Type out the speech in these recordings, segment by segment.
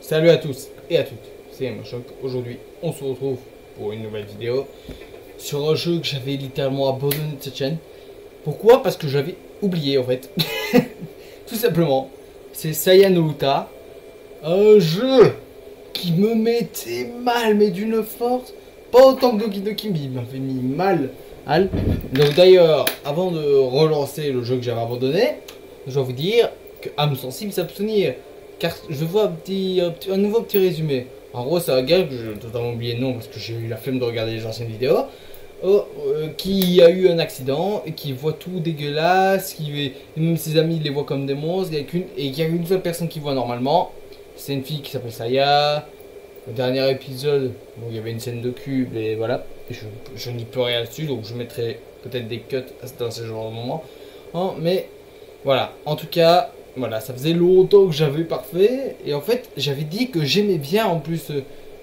Salut à tous et à toutes, c'est Machoc. Aujourd'hui, on se retrouve pour une nouvelle vidéo sur un jeu que j'avais littéralement abandonné de cette chaîne. Pourquoi? Parce que j'avais oublié en fait. Tout simplement. C'est Saiyan no Uta, un jeu qui me mettait mal, mais d'une force. Pas autant que Doki Doki, mais il m'avait mis mal. Donc d'ailleurs, avant de relancer le jeu que j'avais abandonné, je dois vous dire que âme sensible s'abstenir. Car je vois un nouveau petit résumé. En gros, c'est un gars que j'ai totalement oublié le nom parce que j'ai eu la flemme de regarder les anciennes vidéos. Qui a eu un accident et qui voit tout dégueulasse, même ses amis les voient comme des monstres, et qu'il y a une seule personne qui voit normalement. C'est une fille qui s'appelle Saya. Le dernier épisode, bon, il y avait une scène de cube et voilà. Et je n'y peux rien dessus, donc je mettrai peut-être des cuts dans ce genre de moment. Mais voilà, en tout cas, voilà, ça faisait longtemps que j'avais parfait. Et en fait, j'avais dit que j'aimais bien en plus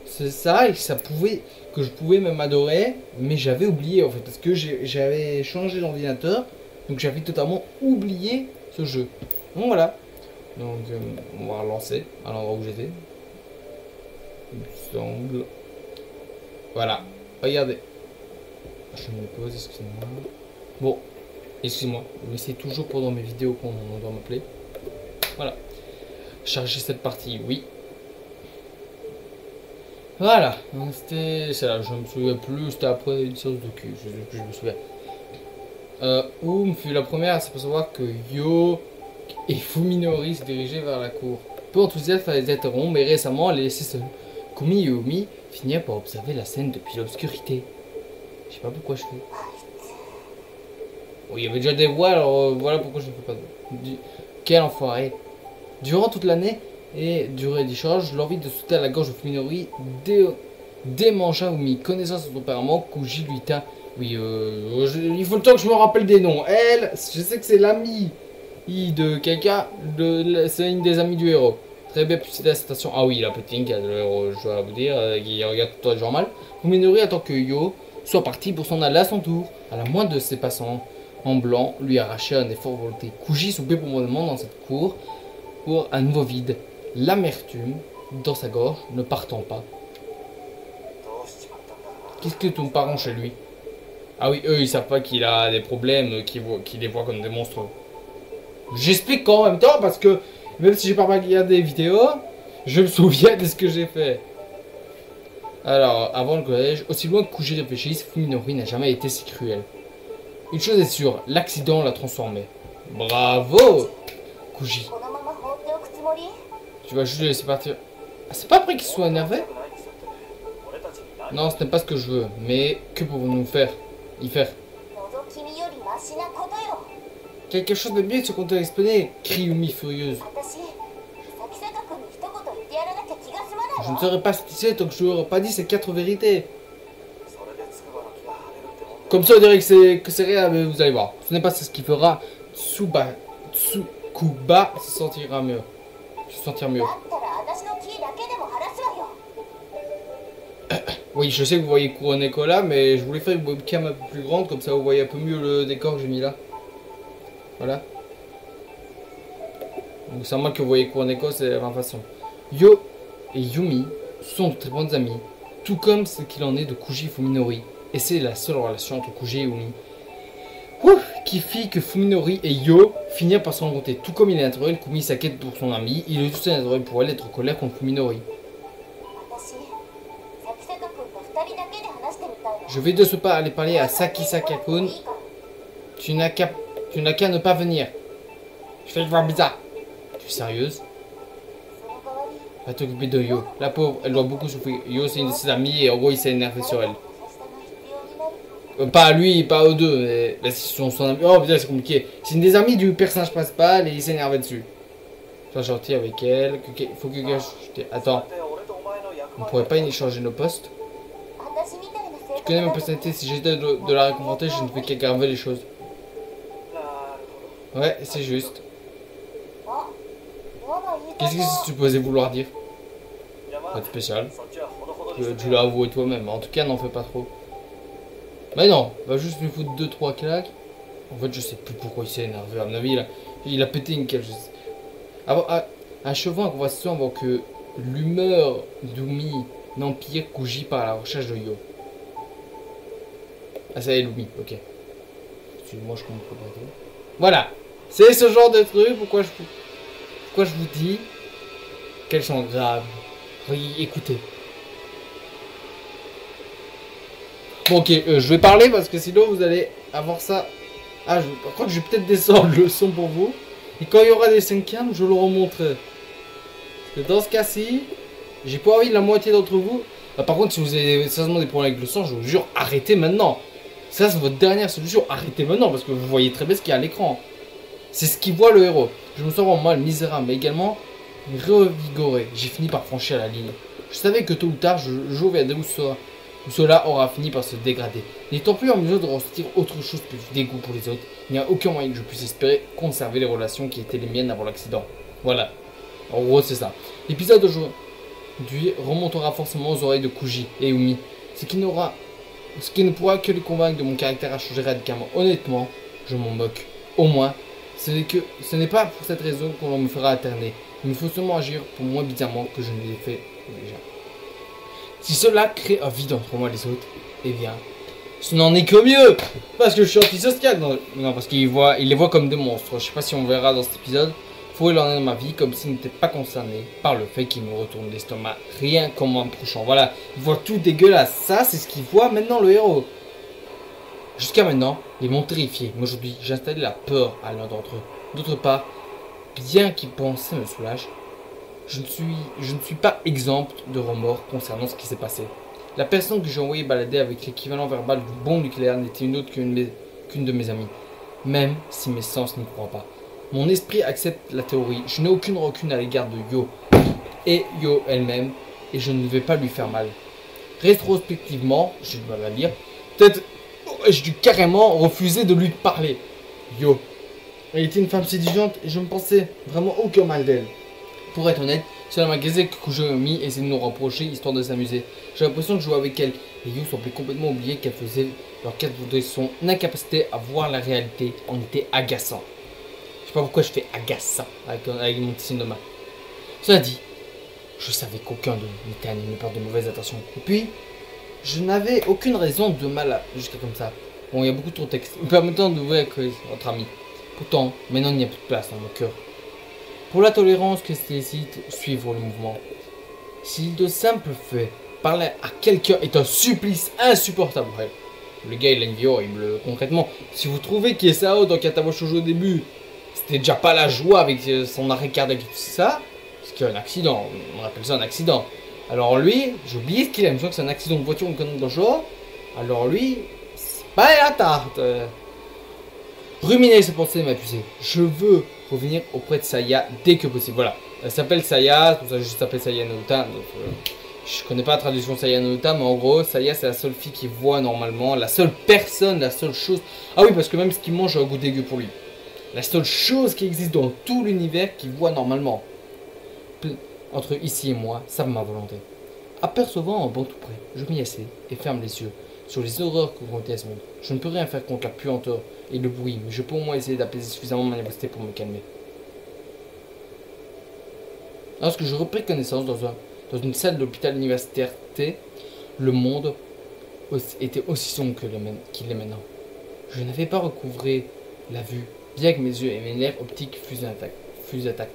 c'est ça et que je pouvais même adorer. Mais j'avais oublié en fait, parce que j'avais changé d'ordinateur. Donc j'avais totalement oublié ce jeu. Donc voilà. Donc on va relancer à l'endroit où j'étais. Il me semble. Voilà, regardez. Je me pose, excusez-moi. Bon, excusez-moi, mais c'est toujours pendant mes vidéos qu'on doit m'appeler. Voilà. Charger cette partie, oui. Voilà, donc c'était ça, je me souviens plus, c'était après une séance de cul, je me souviens. Oum fut la première à s'apercevoir que Yo et Fuminori se dirigeaient vers la cour. Peu enthousiaste à les interrompre, mais récemment elle les laissait seuls. Kumi et Umi finirent par observer la scène depuis l'obscurité. Je sais pas pourquoi je fais. Bon, il y avait déjà des voix, alors voilà pourquoi je ne fais pas de... Quel enfoiré. Durant toute l'année et durée d'échange, l'envie de sauter à la gorge de Fuminori démangea Umi. Connaissant son tempérament, Kuji lui tint. Oui, il faut le temps que je me rappelle des noms. Elle, je sais que c'est l'ami de quelqu'un, c'est une des amies du héros. Très bien, puis la citation. Ah oui, la petite, je dois vous dire, qui regarde tout le genre mal. Fuminori attend que Yo soit parti pour s'en aller à son tour. À la moindre de ses passants en blanc, lui arrachait un effort volonté. Kuji soupait profondément dans cette cour pour un nouveau vide. L'amertume dans sa gorge ne partant pas. Qu'est-ce que ton parent chez lui? Ah oui, eux ils savent pas qu'il a des problèmes, qu'il les voit comme des monstres. J'explique en même temps parce que même si j'ai pas regardé des vidéos, je me souviens de ce que j'ai fait. Alors, avant le collège, aussi loin que Kuji réfléchisse, Fuminori n'a jamais été si cruel. Une chose est sûre, l'accident l'a transformé. Bravo, Kuji. Tu vas juste le laisser partir. Ah, c'est pas après qu'il soit énervé? Non, ce n'est pas ce que je veux. Mais que pouvons-nous y faire? Quelque chose de mieux sur qu'on t'a expliqué, crie Umi furieuse. Je ne serai pas satisfait tant que je n'aurai pas dit ces 4 vérités. Comme ça, on dirait que c'est rien, mais vous allez voir. Ce n'est pas ce qui fera Tsukuba se sentir mieux. Oui, je sais que vous voyez Kuroneko là, mais je voulais faire une webcam un peu plus grande, comme ça vous voyez un peu mieux le décor que j'ai mis là. Voilà. Donc c'est à moi que vous voyez Kuroneko, c'est la même façon. Yo et Yumi sont de très bonnes amies, tout comme ce qu'il en est de Kuji et Fuminori. Et c'est la seule relation entre Kuji et Yumi. Qui fit que Fuminori et Yo finirent par se rencontrer. Tout comme il est naturel, Kumi s'inquiète pour son ami, il est tout aussi naturel pour elle d'être en colère contre Fuminori. Je vais de ce pas aller parler à Saki Sakakun. Tu n'as qu'à ne pas venir. Je fais le voir bizarre. Tu es sérieuse? Va t'occuper de Yo. La pauvre, elle doit beaucoup souffrir. Yo, c'est une de ses amies et en gros, il s'est énervé sur elle. Pas lui, pas eux deux, mais la situation son ami. Oh putain, c'est compliqué. C'est une des amies du personnage principal et il s'est énervé dessus. Sois gentil avec elle. Faut que attends. On pourrait pas échanger nos postes? Tu connais ma personnalité, si j'étais de la réconforter, je ne fais qu'aggraver les choses. Ouais, c'est juste. Qu'est-ce que c'est supposé vouloir dire? Pas de spécial. Tu l'as avoué toi-même, en tout cas n'en fais pas trop. Mais non, va juste lui foutre 2-3 claques. En fait, je sais plus pourquoi il s'est énervé. À mon avis, il a pété une cale. Achevons la conversation avant que l'humeur d'Umi n'empire qu'Uji par la recherche de Yo. Ah, ça y est, Lumi, ok. Excuse-moi, je comprends pas trop. Voilà, c'est ce genre de truc. Pourquoi je vous dis qu'elles sont graves. Écoutez. Bon, ok, je vais parler parce que sinon vous allez avoir ça. Ah, je crois que je vais peut-être descendre le son pour vous. Et quand il y aura des 5 cams, je le remontrerai. Parce que dans ce cas-ci, j'ai pas envie de la moitié d'entre vous. Bah, par contre, si vous avez sérieusement des problèmes avec le son, je vous jure, arrêtez maintenant. Ça, c'est votre dernière solution. Arrêtez maintenant parce que vous voyez très bien ce qu'il y a à l'écran. C'est ce qui voit le héros. Je me sens vraiment mal, misérable, mais également revigoré. J'ai fini par franchir la ligne. Je savais que tôt ou tard, je jouais à où cela aura fini par se dégrader. N'étant plus en mesure de ressentir autre chose que du dégoût pour les autres, il n'y a aucun moyen que je puisse espérer conserver les relations qui étaient les miennes avant l'accident. Voilà. En gros, c'est ça. L'épisode d'aujourd'hui remontera forcément aux oreilles de Kuji et Umi. Ce qui ne pourra que les convaincre de mon caractère à changer radicalement. Honnêtement, je m'en moque. Au moins, ce n'est pas pour cette raison qu'on me fera alterner. Il me faut seulement agir pour moins bizarrement que je ne l'ai fait déjà. Si cela crée un vide entre moi et les autres, eh bien, ce n'en est que mieux. Parce que je suis antisocial. Non, parce qu'il les voit comme des monstres. Je sais pas si on verra dans cet épisode. Faut il en est dans ma vie comme s'il n'était pas concerné par le fait qu'il me retourne l'estomac rien qu'en m'approchant. Voilà, il voit tout dégueulasse. Ça, c'est ce qu'il voit maintenant le héros. Jusqu'à maintenant, ils m'ont terrifié. Mais aujourd'hui, j'ai installé la peur à l'un d'entre eux. D'autre part, bien qu'ils pensaient me soulage, je ne suis pas exempt de remords concernant ce qui s'est passé. La personne que j'ai envoyé balader avec l'équivalent verbal du bombe nucléaire n'était une autre qu'une de mes amies. Même si mes sens n'y croient pas. Mon esprit accepte la théorie. Je n'ai aucune rancune à l'égard de Yo. Et Yo elle-même. Et je ne vais pas lui faire mal. Rétrospectivement, j'ai du mal à lire. Peut-être j'ai dû carrément refuser de lui parler. Yo. Elle était une femme séduisante et je ne pensais vraiment aucun mal d'elle. Pour être honnête, cela m'a gazé que Kujomi essaie de nous rapprocher histoire de s'amuser. J'ai l'impression de jouer avec elle. Et Yo semblait complètement oublier qu'elle faisait leur quête de son incapacité à voir la réalité en était agaçant. Je sais pas pourquoi je fais agaçant avec mon signe de main. Cela dit, je savais qu'aucun d'eux n'était animé par de mauvaises intentions. Et puis, je n'avais aucune raison de mal jusqu'à comme ça. Bon, il y a beaucoup trop de texte, me permettant d'ouvrir avec notre ami. Pourtant, maintenant il n'y a plus de place dans mon cœur. Pour la tolérance que nécessite suivre le mouvement. Si de simples faits, parler à quelqu'un est un supplice insupportable. Ouais. Le gars il a une vie horrible. Concrètement, si vous trouvez qu'il est Sao dans Katawa Shoujo au début, c'était déjà pas la joie avec son arrêt cardiaque et tout ça, parce qu'il y a un accident, on appelle ça un accident. Alors lui, j'ai oublié ce qu'il a, je crois que c'est un accident de voiture ou un dans le genre. Alors lui, c'est pas la tarte. Ruminer ses pensées m'abuser. Je veux revenir auprès de Saya dès que possible. Voilà, elle s'appelle Saya, c'est pour ça que je s'appelle Saya Naruta. Donc, je connais pas la traduction Saya Naruta, mais en gros, Saya c'est la seule fille qui voit normalement, la seule personne, la seule chose. Ah oui, parce que même ce qu'il mange a un goût dégueu pour lui. La seule chose qui existe dans tout l'univers qu'il voit normalement. Entre ici et moi, ça ma volonté. Apercevant un banc tout près, je m'y assieds et ferme les yeux sur les horreurs que contient ce monde. Je ne peux rien faire contre la puanteur et le bruit, mais je peux au moins essayer d'apaiser suffisamment ma nervosité pour me calmer. Lorsque je repris connaissance dans une salle d'hôpital universitaire T, le monde était aussi sombre qu'il est maintenant. Je n'avais pas recouvré la vue, bien que mes yeux et mes nerfs optiques fussent intacts.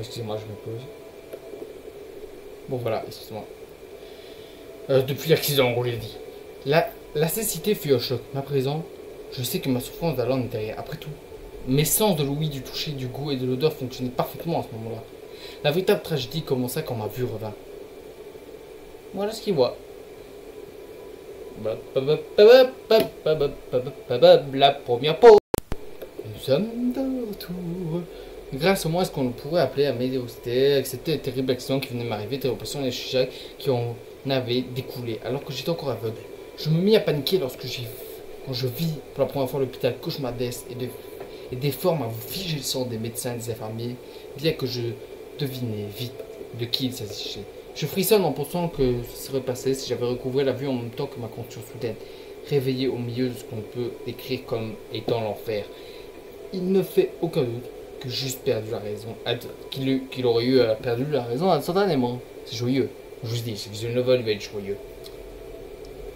Excusez-moi, je me pose. Bon voilà, excusez-moi. Depuis l'accident, on l'a dit. La cécité fut un choc. Mais à présent, je sais que ma souffrance d'alors n'était rien. Après tout, mes sens de l'ouïe, du toucher, du goût et de l'odeur fonctionnaient parfaitement à ce moment-là. La véritable tragédie commença quand ma vue revint. Voilà ce qu'il voit. La première pause. Nous sommes de retour. Grâce au moins à ce qu'on pourrait appeler la médiocrité, accepter les terribles accidents qui venaient de m'arriver, des oppressions et des sujets qui en avaient découlé, alors que j'étais encore aveugle. Je me mis à paniquer quand je vis pour la première fois l'hôpital cauchemardesque et des formes à vous figer le sang des médecins et des infirmiers, bien que je devinais vite de qui il s'agissait. Je frissonne en pensant que ce serait passé si j'avais recouvré la vue en même temps que ma conscience soudaine, réveillée au milieu de ce qu'on peut décrire comme étant l'enfer. Il ne fait aucun doute que juste perdu la raison. Qu'il aurait eu perdu la raison instantanément. C'est joyeux. Je vous dis, c'est visual novel, il va être joyeux.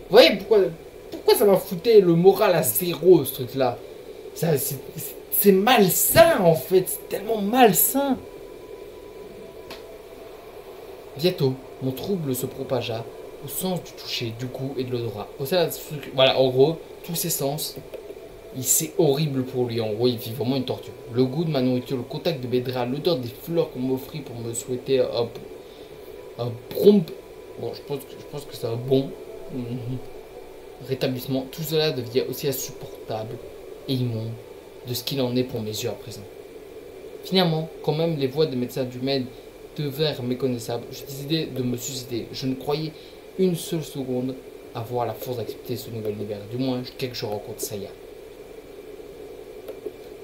Vous voyez pourquoi ça m'a foutu le moral à zéro, ce truc-là? C'est malsain, en fait. C'est tellement malsain. Bientôt, mon trouble se propagea au sens du toucher, du goût et de l'odorat. Voilà, en gros, tous ses sens, c'est horrible pour lui. En gros, il vit vraiment une torture. Le goût de ma nourriture, le contact de mes draps, l'odeur des fleurs qu'on m'offrit pour me souhaiter un prompt... Bon, je pense que c'est un bon rétablissement. Tout cela devient aussi insupportable et immonde de ce qu'il en est pour mes yeux à présent. Finalement, quand même les voix des médecins du Med devinrent méconnaissables, je décidai de me suicider. Je ne croyais une seule seconde avoir la force d'accepter ce nouvel univers, du moins jusqu'à que je rencontre Saya.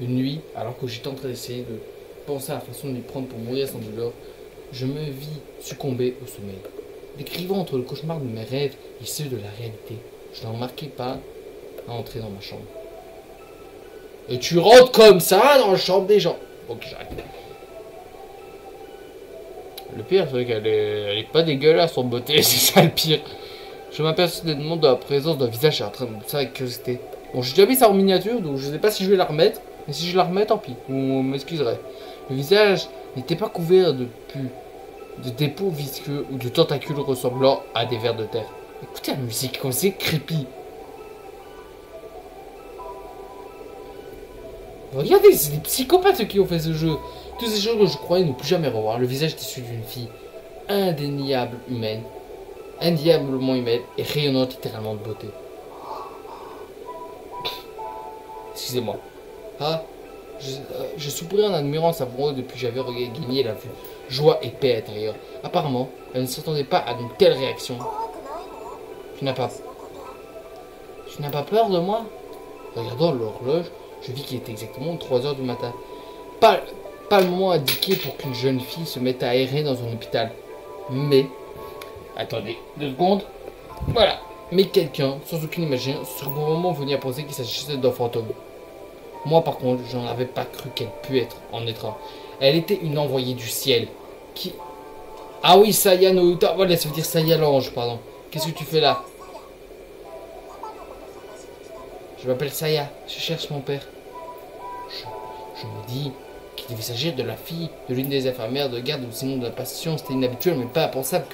Une nuit, alors que j'étais en train d'essayer de penser à la façon de m'y prendre pour mourir sans douleur, je me vis succomber au sommeil. Décrivant entre le cauchemar de mes rêves et ceux de la réalité, je n'en remarquais pas à entrer dans ma chambre. Et tu rentres comme ça dans la chambre des gens. Ok, j'arrête. Le pire, c'est qu'elle est pas dégueulasse en beauté, c'est ça le pire. Je m'aperçois soudainement de la présence d'un visage en train de ça avec curiosité. Bon, j'ai déjà mis ça en miniature, donc je sais pas si je vais la remettre. Mais si je la remets, tant pis, vous m'excuserez. Le visage n'était pas couvert de pus, de dépôts visqueux ou de tentacules ressemblant à des vers de terre. Écoutez la musique, comme c'est creepy. Regardez, c'est des psychopathes ceux qui ont fait ce jeu. Tous ces choses que je croyais ne plus jamais revoir. Le visage était celui d'une fille indéniablement humaine et rayonnante littéralement de beauté. Excusez-moi. Ah, je soupirais en admirant sa bronze depuis que j'avais regagné la vue. Joie et paix intérieure. Apparemment, elle ne s'attendait pas à une telle réaction. Tu n'as pas peur de moi? Regardant l'horloge, je vis qu'il était exactement 3 h du matin. Pas le moment indiqué pour qu'une jeune fille se mette à errer dans un hôpital. Mais... Attendez, 2 secondes. Voilà. Mais quelqu'un, sans aucune imagination, sur le moment venir penser qu'il s'agissait d'un fantôme. Moi, par contre, j'en avais pas cru qu'elle pût être en être un. Elle était une envoyée du ciel. Qui... Ah oui, Saya no Uta. Voilà, ça veut dire Saya l'ange, pardon. Qu'est-ce que tu fais là? Je m'appelle Saya. Je cherche mon père. Je me dis qu'il devait s'agir de la fille de l'une des infirmières de garde ou sinon de la passion. C'était inhabituel, mais pas impensable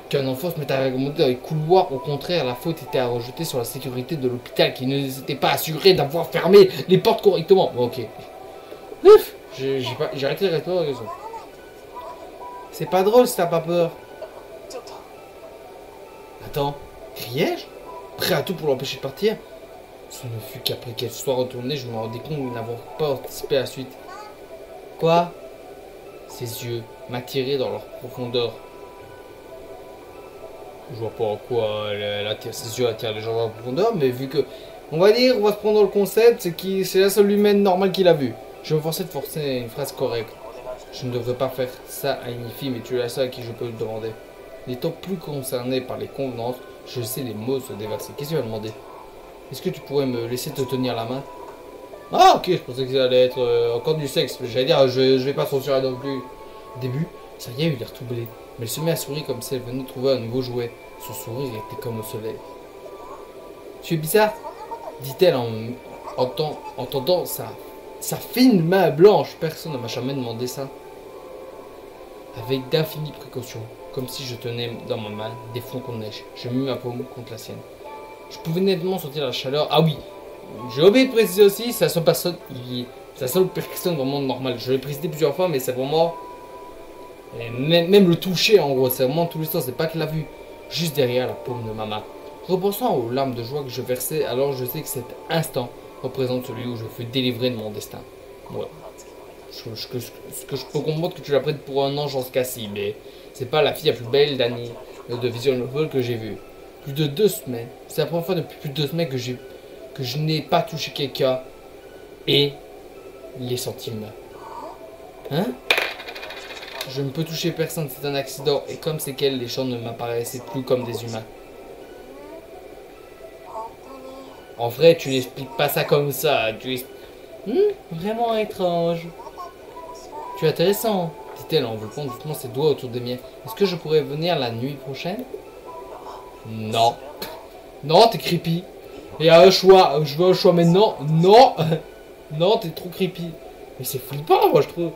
qu'un enfant se mette à remonter dans les couloirs. Au contraire, la faute était à rejeter sur la sécurité de l'hôpital qui ne s'était pas assuré d'avoir fermé les portes correctement. Bon, ok. Ouf, j'ai arrêté de répondre à la question. C'est pas drôle si t'as pas peur. Attends, criais-je? Prêt à tout pour l'empêcher de partir? Ce ne fut qu'après qu'elle soit retournée, je me rendais compte de n'avoir pas anticipé la suite. Quoi? Ses yeux m'attiraient dans leur profondeur. Je vois pas en quoi ses yeux attirent les gens dans la profondeur, mais vu que... On va se prendre dans le concept, c'est la seule humaine normale qu'il a vue. Je me forçais de forcer une phrase correcte. Je ne devrais pas faire ça à une fille, mais tu es la seule à qui je peux le demander. N'étant plus concerné par les convenances, je sais les mots se déverser. Qu'est-ce que tu vas demander? Est-ce que tu pourrais me laisser te tenir la main? Ah ok, je pensais que ça allait être encore du sexe. J'allais dire, je vais pas censurer non plus. Au début, ça y est, eu l'air troublé. Mais elle se met à sourire comme si elle venait de trouver un nouveau jouet. Son sourire était comme au soleil. Tu es bizarre, dit-elle en entendant sa fine main blanche. Personne ne m'a jamais demandé ça. Avec d'infinies précautions, comme si je tenais dans ma main des flocons de neige. Je mis ma paume contre la sienne. Je pouvais nettement sentir la chaleur. Ah oui, j'ai oublié de préciser aussi, c'est la seule personne vraiment normale. Je l'ai précisé plusieurs fois, mais c'est vraiment... Même le toucher en gros, c'est vraiment tout le temps, c'est pas que la vue. Juste derrière la paume de ma main. Repensant aux larmes de joie que je versais, alors je sais que cet instant représente celui où je fus délivré de mon destin. Ouais. Ce que je peux comprendre que tu la prennes pour un ange en ce cas-ci, mais c'est pas la fille la plus belle d'Annie de Visual Novel que j'ai vue. Plus de 2 semaines. C'est la première fois depuis plus de 2 semaines que je n'ai pas touché quelqu'un et les sentiments. Hein? Je ne peux toucher personne, c'est un accident et comme c'est qu'elle, les gens ne m'apparaissaient plus comme des humains. En vrai, tu n'expliques pas ça comme ça. Vraiment étrange. Tu es intéressant, dit-elle en enveloppant doucement ses doigts autour des miens. Est-ce que je pourrais venir la nuit prochaine? Non. Non, t'es creepy. Il y a un choix, je veux un choix maintenant. Non. Non, t'es trop creepy. Mais c'est flippant, moi, je trouve.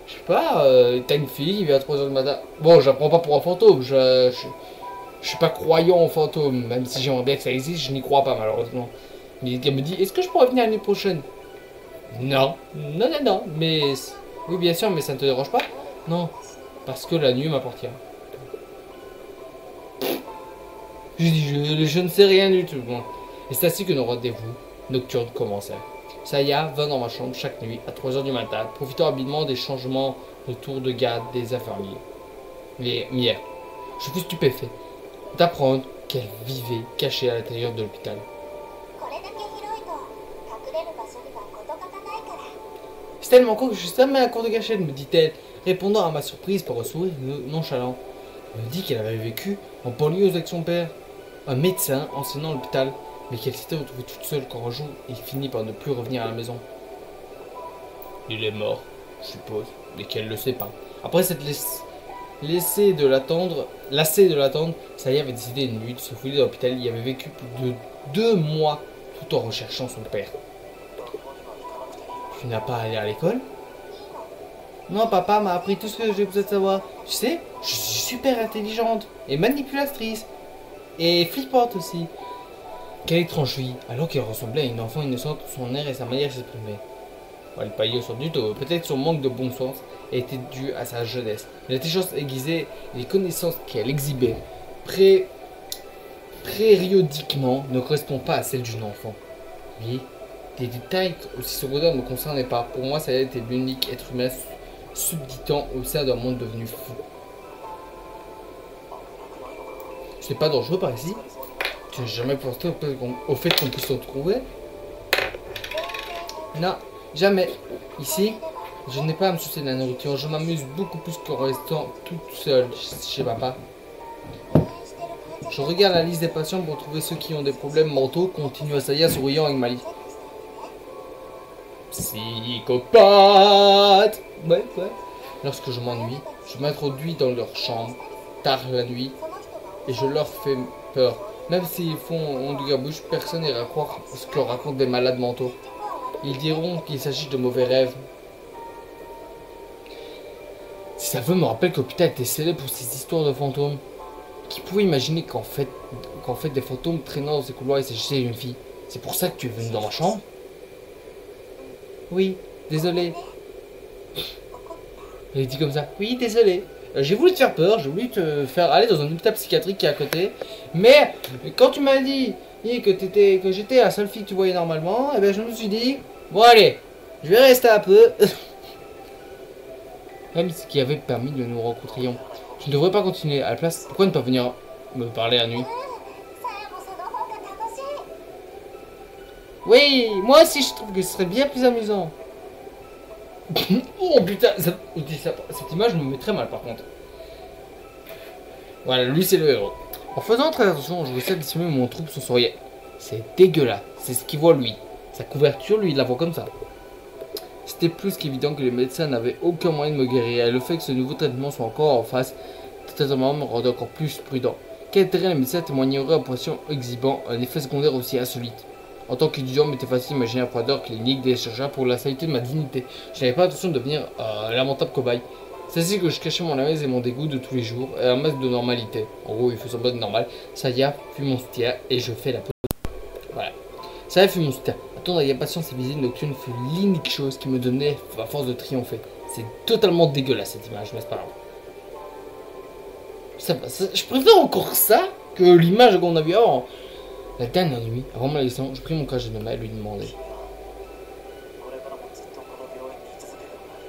Je sais pas, t'as une fille, il vient à 3h du matin. Bon, je la prends pas pour un fantôme, je suis pas croyant aux fantômes, même si j'aimerais bien que ça existe, je n'y crois pas malheureusement. Mais elle me dit, est-ce que je pourrais venir l'année prochaine? Non. Non, non, non, mais... Oui, bien sûr, mais ça ne te dérange pas? Non, parce que la nuit m'appartient. Je dis, je ne sais rien du tout. Bon. Et c'est ainsi que nos rendez-vous nocturnes commencèrent. Saya vint dans ma chambre chaque nuit à 3h du matin, profitant habilement des changements de tour de garde des infirmiers. Mais hier, je fus stupéfait d'apprendre qu'elle vivait cachée à l'intérieur de l'hôpital. C'est tellement con que je suis jamais à court de cachette, me dit-elle, répondant à ma surprise par un sourire nonchalant. Elle me dit qu'elle avait vécu en banlieue avec son père, un médecin enseignant à l'hôpital, mais qu'elle s'était retrouvée toute seule quand un jour il finit par ne plus revenir à la maison. Il est mort, je suppose, mais qu'elle ne le sait pas. Après cette lassée de l'attendre, Saya avait décidé une nuit de se fouiller dans l'hôpital. Il y avait vécu plus de 2 mois tout en recherchant son père. Tu n'as pas allé à l'école? Non, papa m'a appris tout ce que j'ai besoin de savoir. Tu sais, je suis super intelligente et manipulatrice. Et flippante aussi. Quelle étrange vie, alors qu'elle ressemblait à une enfant innocente, son air et sa manière de s'exprimer. Elle paillait sur du tout. Peut-être son manque de bon sens était dû à sa jeunesse. L'intelligence aiguisée et les connaissances qu'elle exhibait périodiquement ne correspondent pas à celles d'une enfant. Oui, des détails aussi secondaires ne me concernaient pas. Pour moi, ça était l'unique être humain subsistant au sein d'un monde devenu fou. C'est pas dangereux par ici? Tu n'as jamais pensé au fait qu'on puisse se retrouver? Non, jamais. Ici, je n'ai pas à me soucier de la nourriture. Je m'amuse beaucoup plus qu'en restant toute seule chez papa. Je regarde la liste des patients pour trouver ceux qui ont des problèmes mentaux. Continue Saya souriant avec malice. Psychopathe! Ouais. Lorsque je m'ennuie, je m'introduis dans leur chambre, tard la nuit, et je leur fais peur. Même s'ils ont du gabouche, personne n'ira croire ce que racontent des malades mentaux. Ils diront qu'il s'agit de mauvais rêves. Si ça veut me rappeler que l'hôpital était célèbre pour ces histoires de fantômes. Qui pouvait imaginer qu'en fait des fantômes traînant dans ces couloirs, il s'agissait d'une fille? C'est pour ça que tu es venu dans ma chambre? Oui, désolé. Elle dit comme ça. Oui, désolé. J'ai voulu te faire peur, j'ai voulu te faire aller dans un hôpital psychiatrique qui est à côté. Mais quand tu m'as dit que j'étais la seule fille que tu voyais normalement, eh ben je me suis dit, bon allez, je vais rester un peu. Même ce qui avait permis de nous rencontrions. Je ne devrais pas continuer. À la place, pourquoi ne pas venir me parler la nuit? Oui, moi aussi je trouve que ce serait bien plus amusant. Oh putain, cette image me met très mal par contre. Voilà, lui c'est le héros. En faisant très attention, je réussis à dissimuler mon trouble sensoriel. C'est dégueulasse, c'est ce qu'il voit lui. Sa couverture, lui, il la voit comme ça. C'était plus qu'évident que les médecins n'avaient aucun moyen de me guérir, et le fait que ce nouveau traitement soit encore en face de traitement me rendait encore plus prudent. Quel intérêt les médecins témoigneraient en patient exhibant un effet secondaire aussi insolite? En tant qu'étudiant, il m'était facile d'imaginer un froideur clinique des chercheurs pour la saluté de ma dignité. Je n'avais pas l'intention de devenir un lamentable cobaye. C'est ainsi que je cachais mon amaise et mon dégoût de tous les jours, et un masque de normalité. En gros, il faut semblant de normal. Saya fut mon soutien, et je fais la pause. Voilà. Saya fut mon soutien. Attendre avec impatience ces visites nocturnes fut l'unique chose qui me donnait la force de triompher. C'est totalement dégueulasse cette image, mais c'est pas grave. Je préfère encore ça que l'image qu'on a vue avant. La dernière nuit, avant ma leçon, je pris mon courage de ma main et lui demandai: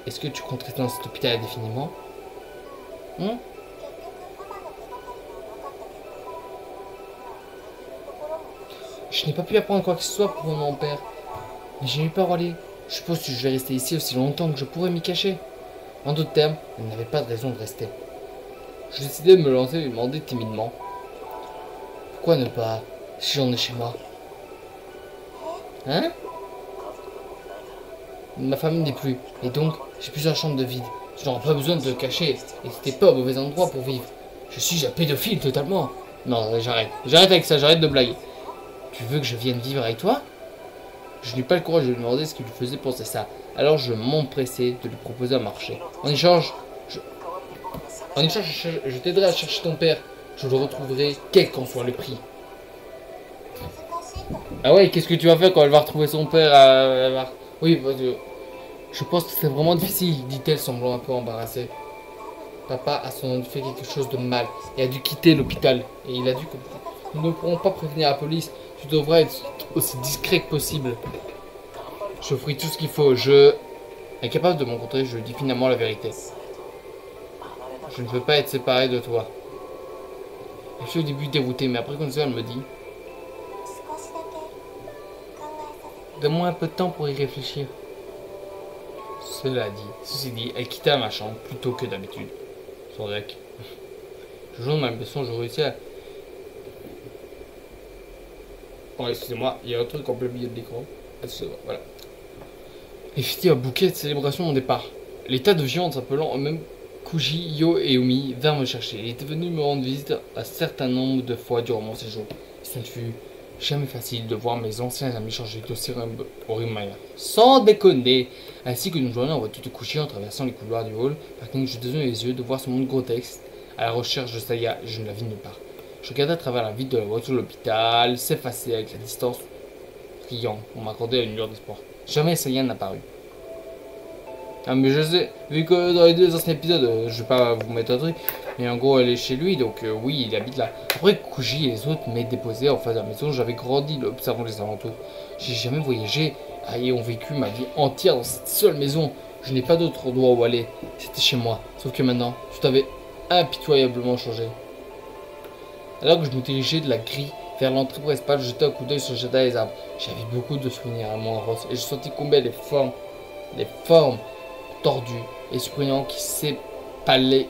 est-ce que tu comptes rester dans cet hôpital indéfiniment? Je n'ai pas pu apprendre quoi que ce soit pour mon père. Mais j'ai eu peur aller. Je suppose que je vais rester ici aussi longtemps que je pourrais m'y cacher. En d'autres termes, il n'avait pas de raison de rester. Je décidai de me lancer et lui demander timidement: pourquoi ne pas, si j'en ai chez moi? Hein? Ma famille n'est plus. Et donc, j'ai plusieurs chambres de vide. Tu n'auras pas besoin de te cacher. Et t'es pas au mauvais endroit pour vivre. Je suis un pédophile totalement. Non, j'arrête. J'arrête avec ça, j'arrête de blaguer. Tu veux que je vienne vivre avec toi? Je n'ai pas le courage de lui demander ce qui lui faisait penser ça. Alors je m'empressais de lui proposer un marché. Je t'aiderai à chercher ton père. Je le retrouverai, quel qu'en soit le prix. Ah ouais, qu'est-ce que tu vas faire quand elle va retrouver son père Oui, je pense que c'est vraiment difficile, dit-elle, semblant un peu embarrassée. Papa a sans doute fait quelque chose de mal et a dû quitter l'hôpital. Et il a dû comprendre. Nous ne pourrons pas prévenir la police. Tu devras être aussi discret que possible. Je ferai tout ce qu'il faut. Incapable de me rencontrer, je dis finalement la vérité. Je ne veux pas être séparé de toi. Je suis au début dérouté, mais après comme ça, elle me dit. Donne-moi un peu de temps pour y réfléchir. Ceci dit, elle quitta ma chambre plus tôt que d'habitude. Son deck. Je joue dans ma maison, je réussis à... Oh, excusez-moi, il y a un truc en plein milieu de l'écran. Voilà. Et fêter un bouquet de célébration mon départ. Les tas de viandes s'appelant même Kuji, Yo et Umi vinrent me chercher. Il était venu me rendre visite un certain nombre de fois durant mon séjour. Ce ne fut jamais facile de voir mes anciens amis changer d'aussi horrible manière. Sans déconner. Ainsi que nous joignions en voiture de Kuji en traversant les couloirs du hall, parking, je désolais les yeux de voir ce monde grotesque à la recherche de Saya et je ne la vis nulle part. Je regardais à travers la vitre de la voiture de l'hôpital s'effacer avec la distance, riant. On m'accordait une lueur d'espoir. Jamais Saya n'apparut. Ah mais je sais, vu que dans les 2 anciens épisodes, je vais pas vous mettre un truc, mais en gros elle est chez lui, donc oui, il habite là. Après Kuji et les autres m'aient déposé en face de la maison, j'avais grandi observant les alentours. J'ai jamais voyagé et ont vécu ma vie entière dans cette seule maison. Je n'ai pas d'autre endroit où aller, c'était chez moi. Sauf que maintenant, tout avait impitoyablement changé. Alors que je me dirigeais de la grille vers l'entrée principale, je jetais un coup d'œil sur le jardin et les arbres. J'avais beaucoup de souvenirs à mon enfance et je sentis combien les formes tordues et surprenantes qui s'étalaient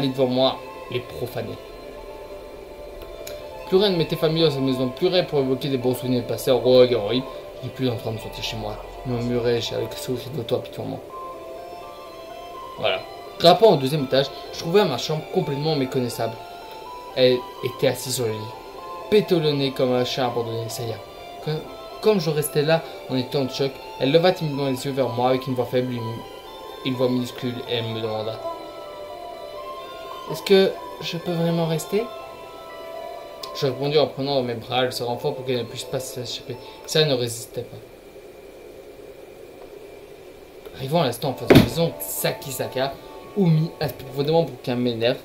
devant moi les profanaient. Plus rien ne m'était familier dans cette maison, plus rien pour évoquer des bons souvenirs passés. Oh, horrible, je n'ai plus en train de sortir chez moi, murmurai-je avec le sourire d'auto-apitoiement. Voilà. Grimpant au 2e étage, je trouvais ma chambre complètement méconnaissable. Elle était assise sur le lit, pétolonnée comme un chat abandonné. Saya. Comme je restais là en étant de choc, elle leva timidement les yeux vers moi avec une voix faible, une voix minuscule, et elle me demanda: est-ce que je peux vraiment rester? Je répondis en prenant dans mes bras le serrant fort pour qu'elle ne puisse pas s'échapper. Ça ne résistait pas. Arrivant à l'instant en face de la maison, Saka, Umi aspire profondément pour qu'elle m'énerve,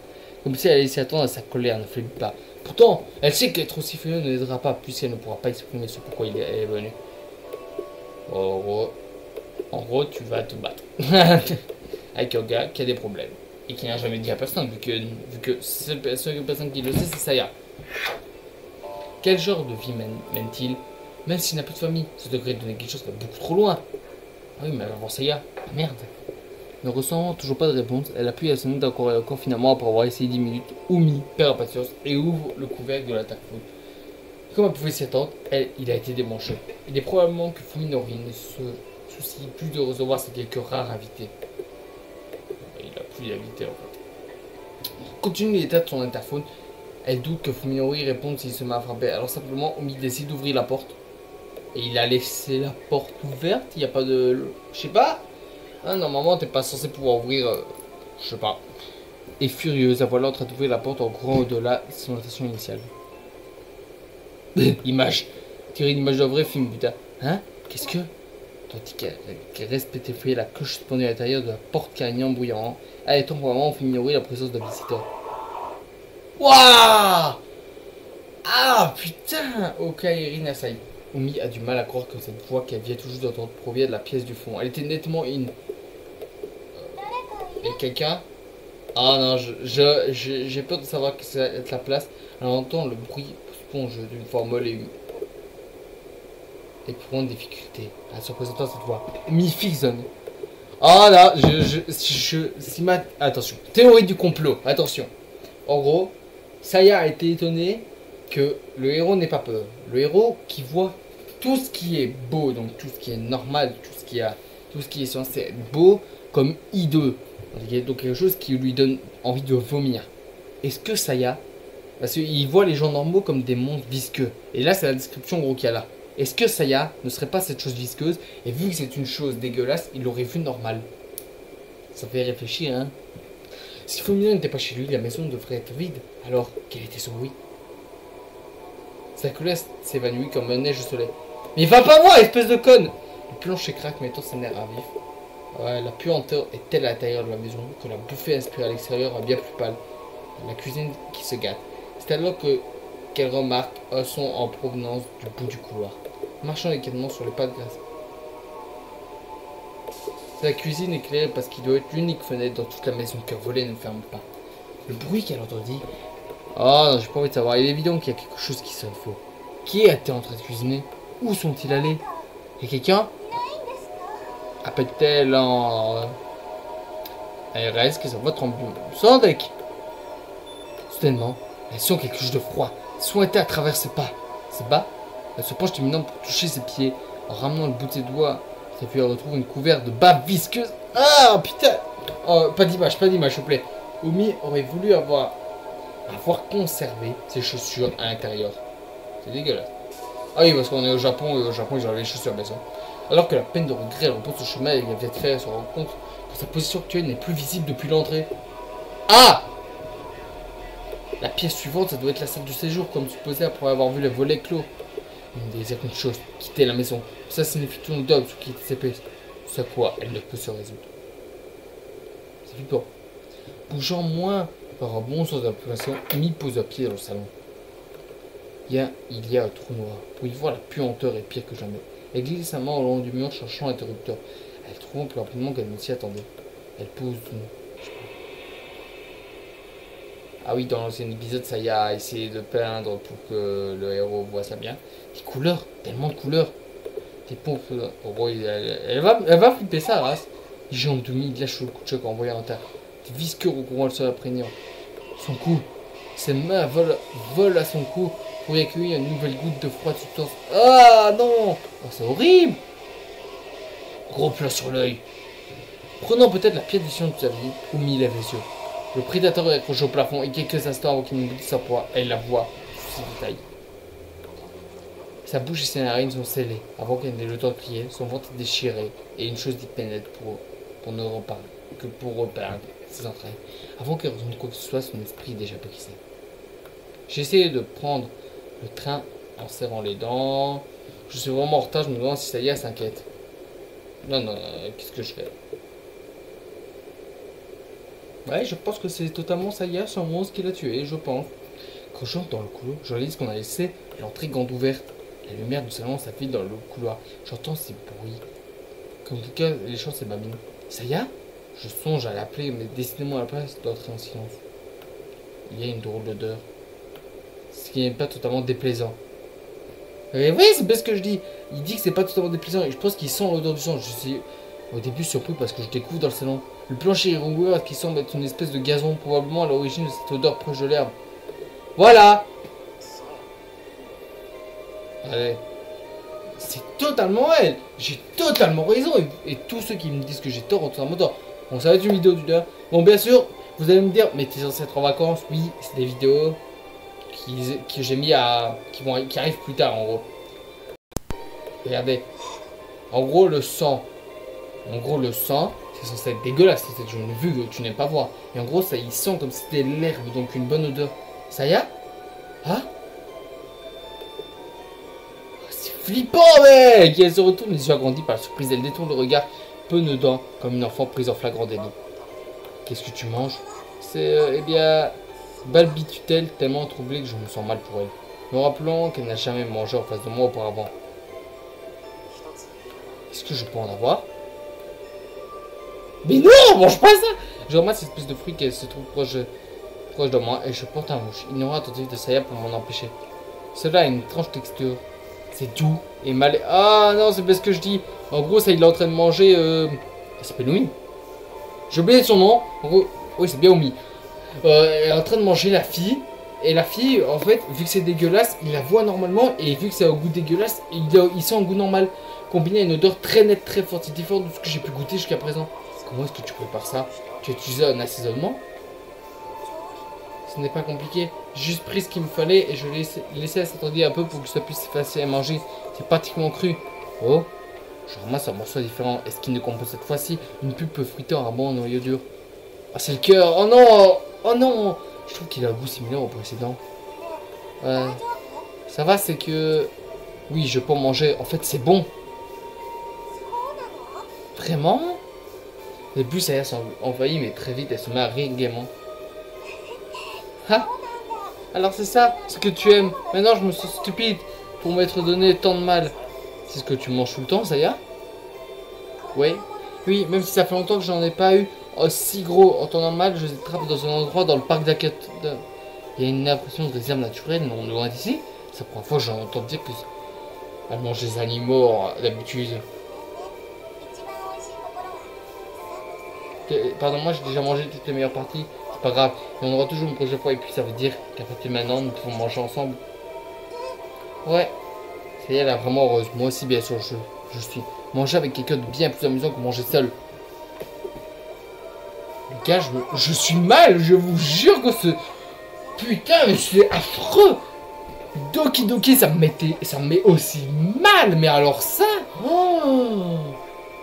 comme si elle allait s'y attendre à sa colère ne faiblit pas. Pourtant, elle sait qu'être aussi furieux ne l'aidera pas, puisqu'elle ne pourra pas exprimer ce pourquoi elle est venue. En gros, tu vas te battre avec un gars qui a des problèmes et qui n'a jamais dit à personne, vu que seule personne qui le sait, c'est Saya. Quel genre de vie mène-t-il? Même s'il n'a plus de famille, ce degré de négligence va beaucoup trop loin. Ah oui, mais avant Saya, merde. Ne ressentant toujours pas de réponse, elle appuie à son nez encore et encore. Finalement, après avoir essayé 10 minutes, Umi perd la patience et ouvre le couvercle de la tac food. Comme elle pouvait s'y attendre, il a été débranché. Il est probablement que Fuminori ne se soucie plus de recevoir ses quelques rares invités. Il a plus d'invités en fait. Continue l'état de son interphone. Elle doute que Fuminori réponde s'il se met à frapper. Alors simplement, Umi décide d'ouvrir la porte. Et il a laissé la porte ouverte. Il n'y a pas de... Je sais pas. Ah, normalement, t'es pas censé pouvoir ouvrir... je sais pas. Et furieuse, la voilà en train d'ouvrir la porte en grand au-delà de son intention initiale. Image. Tirer une image d'un vrai film, putain. Hein? Qu'est-ce que... Tandis qu'elle reste pétrifiée, la cloche suspendue à l'intérieur de la porte carignan bruyant. Elle est temporairement Fuminori la présence d'un visiteur. Waouh! Ah putain! Okaeri Nasai. Umi a du mal à croire que cette voix qu'elle vient toujours d'entendre provient de la pièce du fond. Elle était nettement Et quelqu'un? Ah non, j'ai peur de savoir que c'est la place. Elle entend le bruit sponge d'une voix molle et humide. Et pour une difficulté à se représenter cette voix. Umi frissonne. Ah là, attention. Théorie du complot, attention. En gros, Saya a été étonné que le héros n'ait pas peur. Le héros qui voit tout ce qui est beau, donc tout ce qui est normal, tout ce tout ce qui est censé être beau, comme hideux. Donc quelque chose qui lui donne envie de vomir. Est-ce que Saya, parce qu'il voit les gens normaux comme des monstres visqueux. Et là, c'est la description gros qu'il y a là. Est-ce que Saya ne serait pas cette chose visqueuse? Et vu que c'est une chose dégueulasse, il l'aurait vu normal. Ça fait réfléchir, hein. Si Fumina n'était pas chez lui, la maison devrait être vide. Alors, quel était son bruit? Sa couleur s'évanouit comme un neige au soleil. Mais va pas voir, espèce de conne! Le plancher craque, mettant sa nerfs à vif. Ouais, la puanteur est telle à l'intérieur de la maison que la bouffée inspirée à l'extérieur est bien plus pâle. La cuisine qui se gâte. C'est alors qu'elle remarque un son en provenance du bout du couloir, marchant délicatement sur les pas de glace. La cuisine éclairée parce qu'il doit être l'unique fenêtre dans toute la maison qu'un volet ne ferme pas. Le bruit qu'elle entendit. Oh non, j'ai pas envie de savoir. Il est évident qu'il y a quelque chose qui sonne faux. Qui était en train de cuisiner? Où sont-ils allés? Et quelqu'un? Appelle-t-elle en RS que ça va trembler. Sans deck. Soudainement, elle sent quelque chose de froid. Souhaitait à travers ses pas. Ses bas? Elle se penche timidement pour toucher ses pieds. En ramenant le bout de ses doigts, sa fille retrouve une couverte de bave visqueuse. Ah putain! Oh, pas d'image, s'il vous plaît. Omi aurait voulu avoir conservé ses chaussures à l'intérieur. C'est dégueulasse. Ah oui, parce qu'on est au Japon, et au Japon, ils ont les chaussures à maison. Alors que la peine de regret, elle repose sur chemin et elle vient de faire se rendre compte que sa position actuelle n'est plus visible depuis l'entrée. Ah! La pièce suivante, ça doit être la salle du séjour, comme supposé après avoir vu les volets clos. Une des secondes choses, quitter la maison. Ça signifie tout le double sur quitter ses pièces. Ce à quoi elle ne peut se résoudre. C'est flippant. Bougeant moins par un bon sens d'impression, Amy pose un pied dans le salon. Il y a un trou noir. Pour y voir, la puanteur est pire que jamais. Elle glisse sa main au long du mur, cherchant l'interrupteur. Elle trouve plus rapidement qu'elle ne s'y attendait. Elle pose une... Ah oui, dans l'ancien épisode, ça y a essayé de peindre pour que le héros voit ça bien. Des couleurs, tellement de couleurs. Des pompes. Oh, elle va flipper sa race. Les jambes de mie, il lâche le coup de choc en voyant en terre. Des visqueux recouvrant le sol imprégnant. Son cou. Ses mains volent à son cou pour y accueillir une nouvelle goutte de froide substance. Ah non! Oh, c'est horrible! Gros plan sur l'œil. Prenant peut-être la pire décision de sa vie, Omi lève les yeux. Le prédateur est accroché au plafond et quelques instants avant qu'il ne boudisse sa proie, elle la voit sous ses détails. Sa bouche et ses narines sont scellées avant qu'elle n'ait le temps de crier, son ventre est déchiré et une chose d'y pénètre pour ne reparler que pour repeindre ses entrailles. Avant qu'elle ressente quoi que ce soit, son esprit est déjà brisé. J'ai essayé de prendre le train en serrant les dents. Je suis vraiment en retard, je me demande si Saya s'inquiète. Non, qu'est-ce que je fais? Ouais, je pense que c'est totalement Saya, son monstre qui l'a tué, je pense. Quand j'entre dans le couloir, je réalise qu'on a laissé l'entrée grande ouverte. La lumière du salon s'affiche dans le couloir. J'entends ces bruits. Comme quelqu'un, les choses s'ébaminent. Saya? Je songe à l'appeler, mais décidément à la place d'entrer en silence. Il y a une drôle d'odeur. Ce qui n'est pas totalement déplaisant. Et oui, c'est bien ce que je dis. Il dit que c'est pas totalement déplaisant et je pense qu'il sent l'odeur du sang. Je suis au début surpris parce que je découvre dans le salon. Le plancher est rouleur qui semble être une espèce de gazon, probablement à l'origine de cette odeur proche de l'herbe. Voilà! Allez. C'est totalement elle! J'ai totalement raison! Et tous ceux qui me disent que j'ai tort ont totalement tort. Bon, ça va être une vidéo d'une heure. Bon, bien sûr, vous allez me dire, mais t'es censé être en vacances? Oui, c'est des vidéos que j'ai mis à... qui arrivent plus tard en gros. Regardez. En gros, le sang. C'est censé être dégueulasse. C'est une vue que tu n'aimes pas voir. Et en gros, ça, il sent comme si c'était l'herbe, donc une bonne odeur. Ça y est? Ah? C'est flippant, mec! Et elle se retourne, les yeux agrandis par la surprise. Elle détourne le regard penaudant, comme une enfant prise en flagrant délit. Qu'est-ce que tu manges? C'est, eh bien... balbitue-t-elle, tellement troublée que je me sens mal pour elle. Me rappelant qu'elle n'a jamais mangé en face de moi auparavant. Est-ce que je peux en avoir? Mais non, mange pas ça! Je ramasse cette espèce de fruit qui se trouve proche de moi et je porte un mouche, ignorant la tentative de Saya pour m'en empêcher. Cela a une étrange texture. C'est doux et mal... Ah non, c'est pas ce que je dis. En gros, ça, il est en train de manger... Elle s'appelle Omi. J'ai oublié son nom. En gros... Oui, c'est bien Omi. Elle est en train de manger la fille. Et la fille, en fait, vu que c'est dégueulasse, il la voit normalement. Et vu que c'est un goût dégueulasse, il sent un goût normal. Combiné à une odeur très nette, très forte. C'est différent de ce que j'ai pu goûter jusqu'à présent. Comment est-ce que tu prépares ça? Tu as utilisé un assaisonnement? Ce n'est pas compliqué. J'ai juste pris ce qu'il me fallait et je l'ai laissé s'attendre un peu pour que ça puisse facile à manger. C'est pratiquement cru. Oh, je ramasse un morceau différent. Est-ce qu'il ne compose cette fois-ci? Une pulpe fruitée en bon noyau dur. Ah, c'est le cœur. Oh non! Oh non! Je trouve qu'il a un goût similaire au précédent. Ça va, c'est que... Oui, je peux en manger. En fait, c'est bon. Vraiment? Au début, ça y est, s'est envahi, mais très vite, elle se met à rire gaiement. Ah! Alors c'est ça, ce que tu aimes. Maintenant, je me sens stupide pour m'être donné tant de mal. C'est ce que tu manges tout le temps, ça y est? Oui. Oui, même si ça fait longtemps que j'en ai pas eu aussi gros. En temps mal, je les attrape dans un endroit dans le parc d'Aket. Il y a une impression de réserve naturelle, non loin d'ici. C'est la première fois que j'entends dire que elle mange des animaux d'habitude. Pardon, moi j'ai déjà mangé toutes les meilleures parties. C'est pas grave, mais on aura toujours une prochaine fois. Et puis ça veut dire qu'à partir de maintenant, nous pouvons manger ensemble. Ouais, ça y est, elle est vraiment heureuse. Moi aussi, bien sûr, je suis. Manger avec quelqu'un de bien plus amusant que manger seul. Les gars, je suis mal, je vous jure que ce... Putain, mais c'est affreux. Doki Doki, ça me met aussi mal. Mais alors ça... Oh.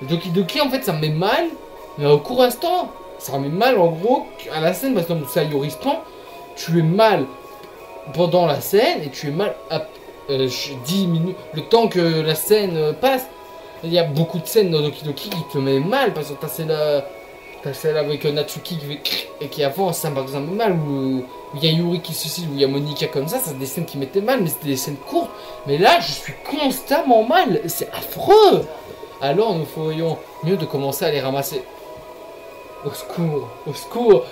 Doki Doki, en fait, ça me met mal. Mais au court instant, ça me met mal en gros à la scène. Parce que dans ça, Yorispan, tu es mal pendant la scène et tu es mal à 10 minutes. Le temps que la scène passe. Il y a beaucoup de scènes dans Doki Doki qui te met mal. Parce que t'as celle avec Natsuki qui avance, ça me met mal. Où il y a Yuri qui se suicide, où il y a Monica comme ça. C'est des scènes qui mettaient mal, mais c'était des scènes courtes. Mais là, je suis constamment mal. C'est affreux. Alors, nous ferions mieux de commencer à les ramasser. Au secours, au secours.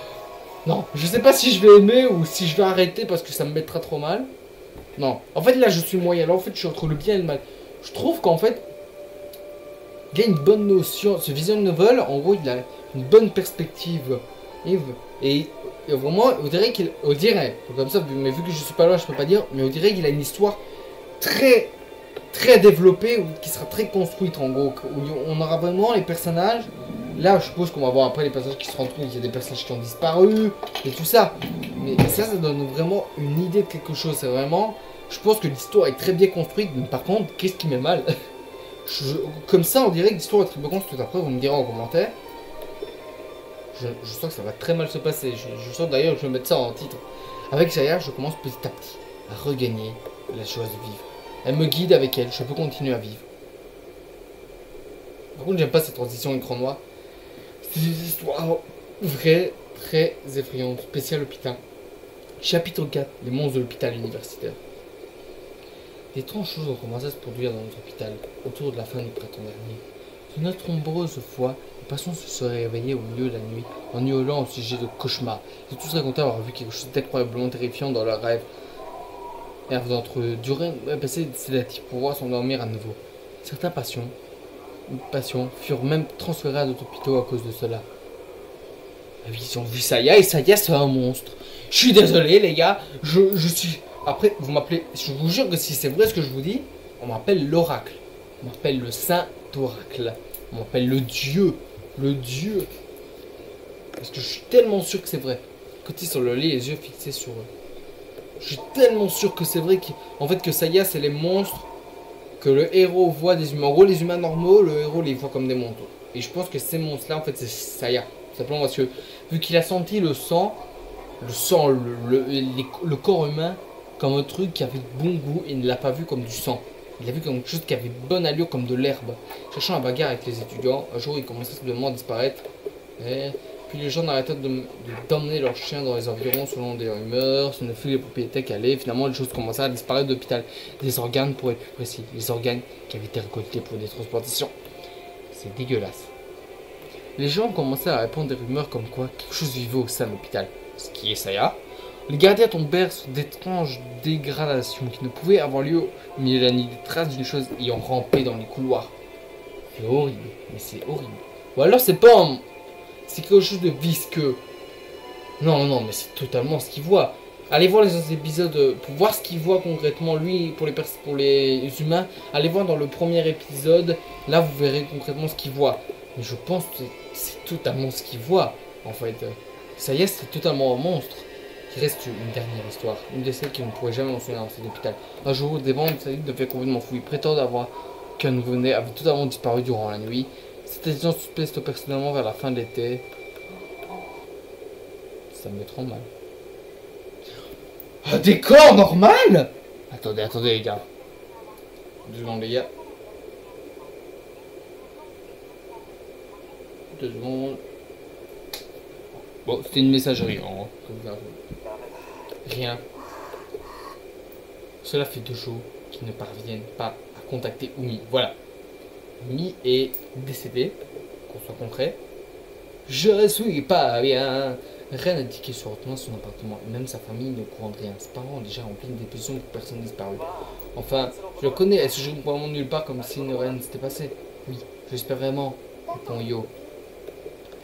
Non, je sais pas si je vais aimer ou si je vais arrêter parce que ça me mettra trop mal. Non, en fait, là, je suis moyen. Là, en fait, je suis entre le bien et le mal. Je trouve qu'en fait, il y a une bonne notion. Ce visual novel, en gros, il a une bonne perspective. Et vraiment, on dirait qu'il... On dirait, comme ça, mais vu que je suis pas là, je peux pas dire, mais on dirait qu'il a une histoire très développée, qui sera très construite, en gros. Où on aura vraiment les personnages. Là, je suppose qu'on va voir après les personnages qui se rendent compte qu'il y a des personnages qui ont disparu, et tout ça. Mais ça donne vraiment une idée de quelque chose. C'est vraiment... Je pense que l'histoire est très bien construite, mais par contre, qu'est-ce qui met mal? Comme ça, on dirait que l'histoire est très bien construite. Après, vous me direz en commentaire. Je sens que ça va très mal se passer. Je sens d'ailleurs que je vais mettre ça en titre. Avec Saya, je commence petit à petit à regagner la joie de vivre. Elle me guide avec elle, je peux continuer à vivre. Par contre, j'aime pas cette transition écran noir. C'est une histoire vraie, très effrayante. Spécial hôpital. Chapitre 4, les monstres de l'hôpital universitaire. D'étranges choses ont commencé à se produire dans notre hôpital, autour de la fin du printemps dernier. De notre nombreuse fois, les patients se seraient réveillés au milieu de la nuit, en hurlant au sujet de cauchemars. Ils ont tous raconté avoir vu quelque chose d'incroyablement terrifiant dans leurs rêves. Et d'entre eux duraient un passé sédatif pour pouvoir s'endormir à nouveau. Certains patients furent même transférés à d'autres hôpitaux à cause de cela. Ils ont vu Saya, et Saya c'est un monstre. Je suis désolé les gars, je suis... Après, vous m'appelez... Je vous jure que si c'est vrai ce que je vous dis, on m'appelle l'oracle. On m'appelle le saint oracle. On m'appelle le dieu. Le dieu. Parce que je suis tellement sûr que c'est vrai. Côté sur le lit, les yeux fixés sur eux. Je suis tellement sûr que c'est vrai qu'en fait que Saya c'est les monstres que le héros voit des humains. En gros, les humains normaux, le héros les voit comme des monstres. Et je pense que ces monstres-là, en fait, c'est Saya. Simplement parce que vu qu'il a senti le sang, le corps humain comme un truc qui avait de bon goût et ne l'a pas vu comme du sang. Il l'a vu comme quelque chose qui avait de bonne allure comme de l'herbe. Cherchant la bagarre avec les étudiants, un jour il commençait soudainement à disparaître. Et puis les gens n'arrêtaient d'emmener leurs chiens dans les environs selon des rumeurs. Ce ne fut les propriétaires qui allaient. Finalement les choses commençaient à disparaître de l'hôpital. Les organes pour être plus précis. Les organes qui avaient été récoltés pour des transplantations. C'est dégueulasse. Les gens commençaient à répondre des rumeurs comme quoi quelque chose vivait au sein de l'hôpital. Ce qui est Saya. Les gardiens tombèrent sur d'étranges dégradations qui ne pouvaient avoir lieu au milieu de la nuit, des traces d'une chose ayant rampé dans les couloirs. C'est horrible, mais c'est horrible. Ou alors c'est pas c'est quelque chose de visqueux. Non, mais c'est totalement ce qu'ils voient. Allez voir les autres épisodes pour voir ce qu'il voit concrètement. Lui, pour les humains, allez voir dans le premier épisode. Là, vous verrez concrètement ce qu'il voit. Mais je pense que c'est totalement ce qu'il voit, en fait. Ça y est, c'est totalement un monstre. Il reste une dernière histoire. Une de celles qui ne pourrait jamais mentionner dans cet hôpital. Un jour, des bandes devaient complètement fou. Ils prétendent avoir qu'un nouveau-né avait totalement disparu durant la nuit. Cette décision suspecte personnellement vers la fin de l'été. Ça me met trop mal. Un décor normal? Attendez, attendez les gars. 2 secondes les gars. 2 secondes. Bon, c'était une messagerie en rien. Cela fait 2 jours qu'ils ne parviennent pas à contacter Oumi. Voilà. Oumi est décédé, qu'on soit concret. Je suis pas bien. Rien n'a indiqué sur son appartement et même sa famille ne courant de rien. Ses parents ont déjà rempli une déposition pour personne disparue. Enfin, je le connais, est-ce que je ne vraiment nulle part comme si rien ne s'était passé? Oui, j'espère vraiment, répond Yo.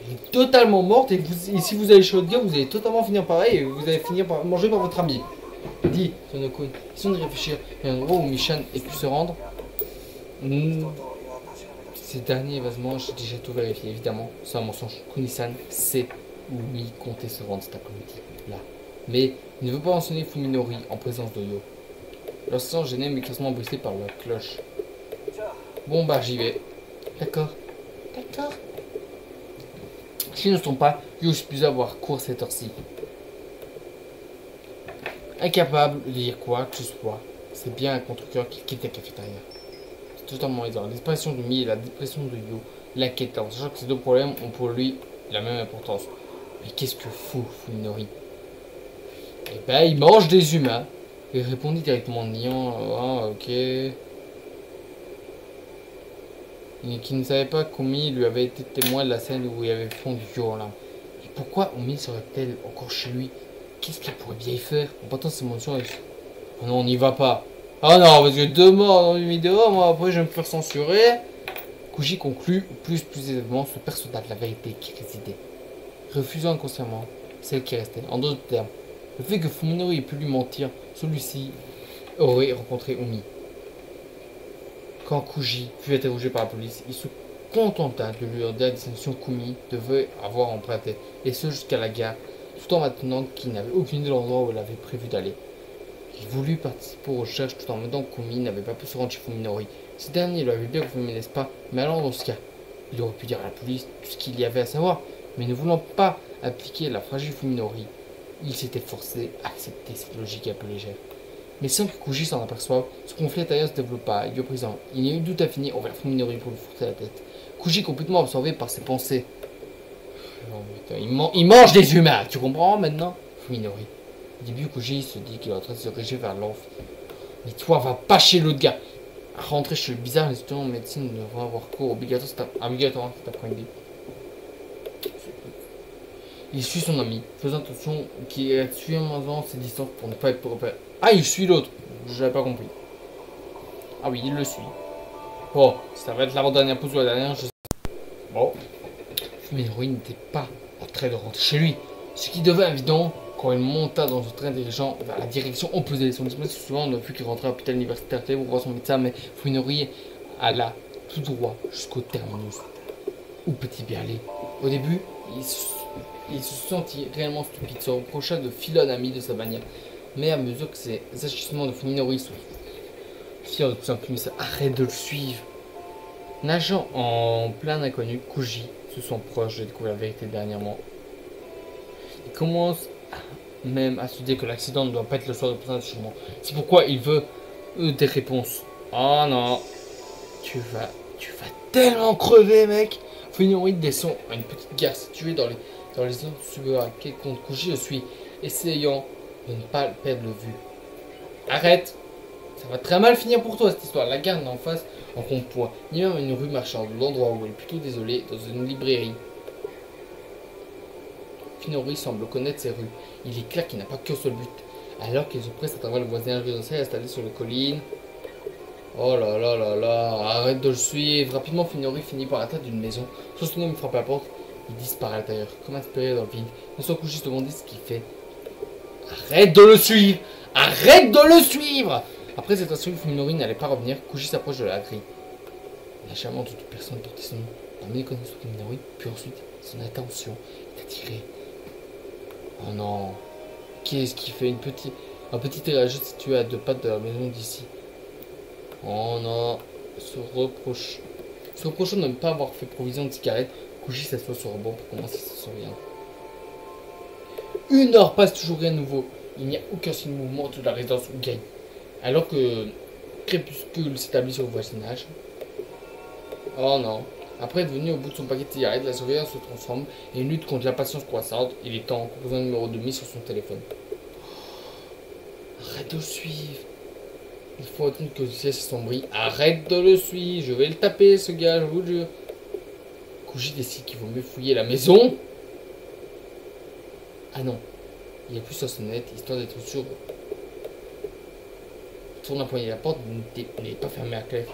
Elle est totalement morte et si vous allez chez votre gars, vous allez totalement finir pareil et vous allez finir par manger par votre ami. Dit Sonokun, question de réfléchir, il y a un endroit où Michan ait pu se rendre. Ces derniers évasements, j'ai déjà tout vérifié, évidemment. C'est un mensonge. Kunisan sait où Mi comptait se rendre cet après-midi, là. Mais il ne veut pas mentionner Fuminori en présence de Yo. Leur sens gêné mais classement brisé par la cloche. Bon bah j'y vais. D'accord. D'accord. S'ils ne sont pas, Yo suppose avoir cours cette heure-ci. Incapable de dire quoi que ce soit. C'est bien un contre-cœur qui quitte la cafétéria. C'est totalement étonnant. La disparition de Mi et la dépression de Yo l'inquiètent, en sachant que ces 2 problèmes ont pour lui la même importance. Mais qu'est-ce que fout Fuminori? Eh ben, il mange des humains. Il répondit directement en niant. Ah, ok. Qui ne savait pas qu'Omi lui avait été témoin de la scène où il avait fondu Yo en larmes. Et pourquoi Omi serait-elle encore chez lui? Qu'est-ce qu'il pourrait bien y faire? En partant ses émotions, oh non, on n'y va pas. Ah non, parce que 2 morts dans une vidéo, moi après je vais me faire censurer. Kuji conclut plus aisément se persuada de la vérité qui résidait, refusant inconsciemment celle qui restait. En d'autres termes, le fait que Fuminori ait pu lui mentir, celui-ci aurait rencontré Omi. Quand Kuji fut interrogé par la police, il se contenta de lui donner la destination qu'Omi devait avoir empruntée, et ce jusqu'à la gare, tout en maintenant qu'il n'avait aucune idée de l'endroit où elle avait prévu d'aller. Il voulut participer aux recherches tout en mettant qu'Omi n'avait pas pu se rendre chez Fuminori. Ce dernier lui avait bien confirmé, n'est-ce pas? Mais alors dans ce cas, il aurait pu dire à la police tout ce qu'il y avait à savoir, mais ne voulant pas appliquer la fragile Fuminori, il s'était forcé à accepter cette logique un peu légère. Mais sans que Kuji s'en aperçoive, ce conflit intérieur se développa, Yo présent. Il n'y a eu doute infini envers Fuminori pour lui frotter la tête. Kuji complètement absorbé par ses pensées. Non, putain, il mange des humains, tu comprends maintenant? Fuminori. Au début, Kuji se dit qu'il est en train de se diriger vers l'enf. Mais toi, va pas chez l'autre gars. Rentrer chez le bizarre, les étudiants en médecine devront avoir cours obligatoire cet après-midi. Il suit son ami, faisant attention qu'il ait suffisamment ses distances pour ne pas être repéré. Ah, il suit l'autre. J'avais pas compris. Ah oui, il le suit. Bon, ça va être l'avant-dernière pause ou la dernière, je sais. Bon. Fuminori n'était pas en train de rentrer chez lui. Ce qui devint évident quand il monta dans un train dirigeant vers la direction opposée. Son esprit souvent ne fut qu'il rentrait à l'hôpital universitaire pour voir son médecin, mais Fuminori alla tout droit jusqu'au terminus. Où peut-il bien aller? Au début, il se sentit réellement stupide, se reprocha de filer un ami de sa manière. Mais à mesure que ses agissements de Fuminori se firent de plus en plus, arrête de le suivre. Nageant en plein inconnu, Kuji se sent proche de découvrir la vérité dernièrement. Il commence même à se dire que l'accident ne doit pas être le soir de présentation. C'est pourquoi il veut des réponses. Oh non, tu vas tellement crever, mec. Fuminori descend à une petite gare située dans les zones subarachées contre Kuji. Je suis essayant de ne pas perdre le vue. Arrête. Ça va très mal finir pour toi cette histoire. La gare d'en face en rond-point, ni même une rue marchande, l'endroit où elle est plutôt désolée, dans une librairie. Fuminori semble connaître ces rues. Il est clair qu'il n'a pas qu'un seul but. Alors qu'il se presse à travers le voisinage résidentiel installé sur les collines. Oh là là là là, arrête de le suivre. Rapidement, Fuminori finit par la tête d'une maison. Son homme frappe à la porte. Il disparaît à l'intérieur, comme inspiré dans le vide. Ne soit couché se demander ce qu'il fait. Arrête de le suivre. Arrête de le suivre. Après cette instruction, Fuminori n'allait pas revenir. Kuji s'approche de la grille. Légèrement, toute personne portait son nom. Parmi les connaissances de Fuminori, puis ensuite, son attention est attirée. Oh non. Qu'est-ce qui fait un petit étage situé à 2 pattes de la maison d'ici. Oh non. Se reprochant de ne pas avoir fait provision de cigarettes, Kuji s'assoit sur le banc pour commencer sa surveillance. 1 heure passe, toujours rien de nouveau. Il n'y a aucun signe de mouvement de la résidence Ugai. Alors que crépuscule s'établit sur le voisinage. Oh non. Après être venu au bout de son paquet de cigarettes, la surveillance se transforme et une lutte contre l'impatience croissante. Il est temps en composant le numéro de mise sur son téléphone. Arrête de le suivre. Il faut attendre que le ciel s'assombrit. Arrête de le suivre. Je vais le taper, ce gars, je vous le jure. Kuji décide qu'il vaut mieux fouiller la maison. Ah non. Il appuie sur la sonnette, histoire d'être sûr. Il tourne à poignet. La porte n'est pas fermée à clé.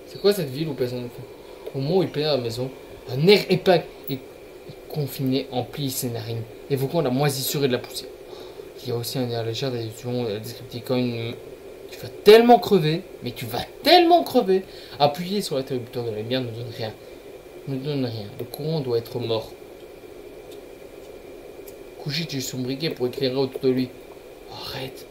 C'est quoi cette ville où personne ne fait? Au moment où il pénètre dans la maison, un air épais et confiné emplit ses narines, évoquant la moisissure et de la poussière. Il y a aussi un air léger d'allusion descriptive quand une... Tu vas tellement crever, mais tu vas tellement crever. Appuyer sur l'interrupteur de la lumière ne donne rien. Ne donne rien. Le courant doit être mort. Kuji tue son briquet pour éclairer autour de lui. Arrête.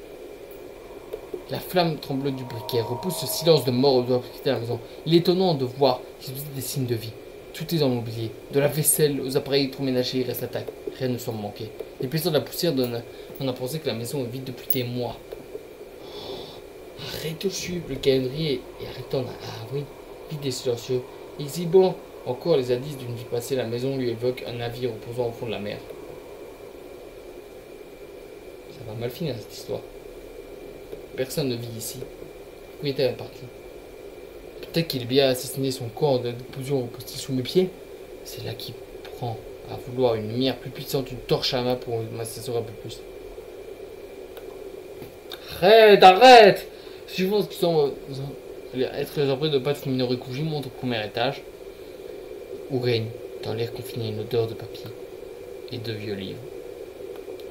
La flamme tremblote du briquet repousse ce silence de mort doit quitter la maison. Il est étonnant de voir qu'il y a des signes de vie. Tout est dans le mobilier. De la vaisselle aux appareils électroménagers, il reste l'attaque. Rien ne semble manquer. L'épaisseur de la poussière donne à penser que la maison est vide depuis des mois. Arrête de suivre le calendrier et arrêtons. Ah oui, vide et silencieux. Exhibant encore les indices d'une vie passée, la maison lui évoque un navire reposant au fond de la mer. Ça va mal finir cette histoire. Personne ne vit ici. Le propriétaire est parti. Peut-être qu'il est bien assassiné son corps de déposition reposté sous mes pieds. C'est là qu'il prend à vouloir une lumière plus puissante, une torche à la main pour m'assassiner un peu plus. Arrête, arrête! Suivant ce qui semble être les empreintes de pas de Fuminori, Kuji monte au premier étage, où règne, dans l'air confiné, une odeur de papier et de vieux livres.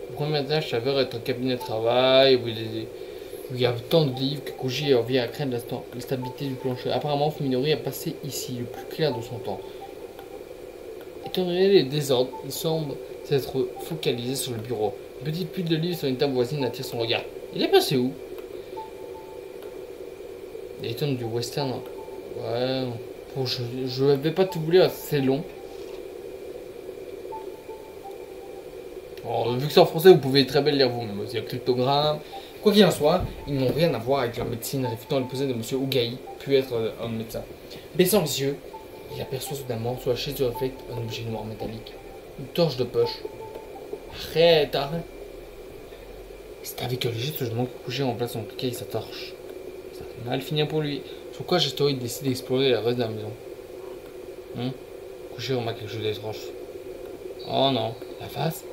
Au premier étage s'avère être un cabinet de travail où il y a tant de livres que Kuji vient à craindre la stabilité du plancher. Apparemment, Fuminori a passé ici le plus clair de son temps. Étant donné les désordres, il semble s'être focalisé sur le bureau. Une petite pile de livres sur une table voisine attire son regard. Il est passé où? Les tonnes du western. Ouais. Bon, je vais pas tout vous lire, c'est long. Alors, vu que c'est en français, vous pouvez très bien le lire vous-même. Il y a cryptogramme. Quoi qu'il en soit, ils n'ont rien à voir avec la médecine, réfutant l'hypothèse de M. Ugai, pu être un médecin. Baissant les yeux, il aperçoit soudainement sur la chaise du réflexe un objet noir métallique. Une torche de poche. Arrête, arrête. C'est avec un léger soulagement que Kuji remplace son cliquet et sa torche. Ça va mal finir pour lui. Sur quoi Gestori décide d'explorer la reste de la maison. Kuji remarque quelque chose d'étrange. Oh non, la face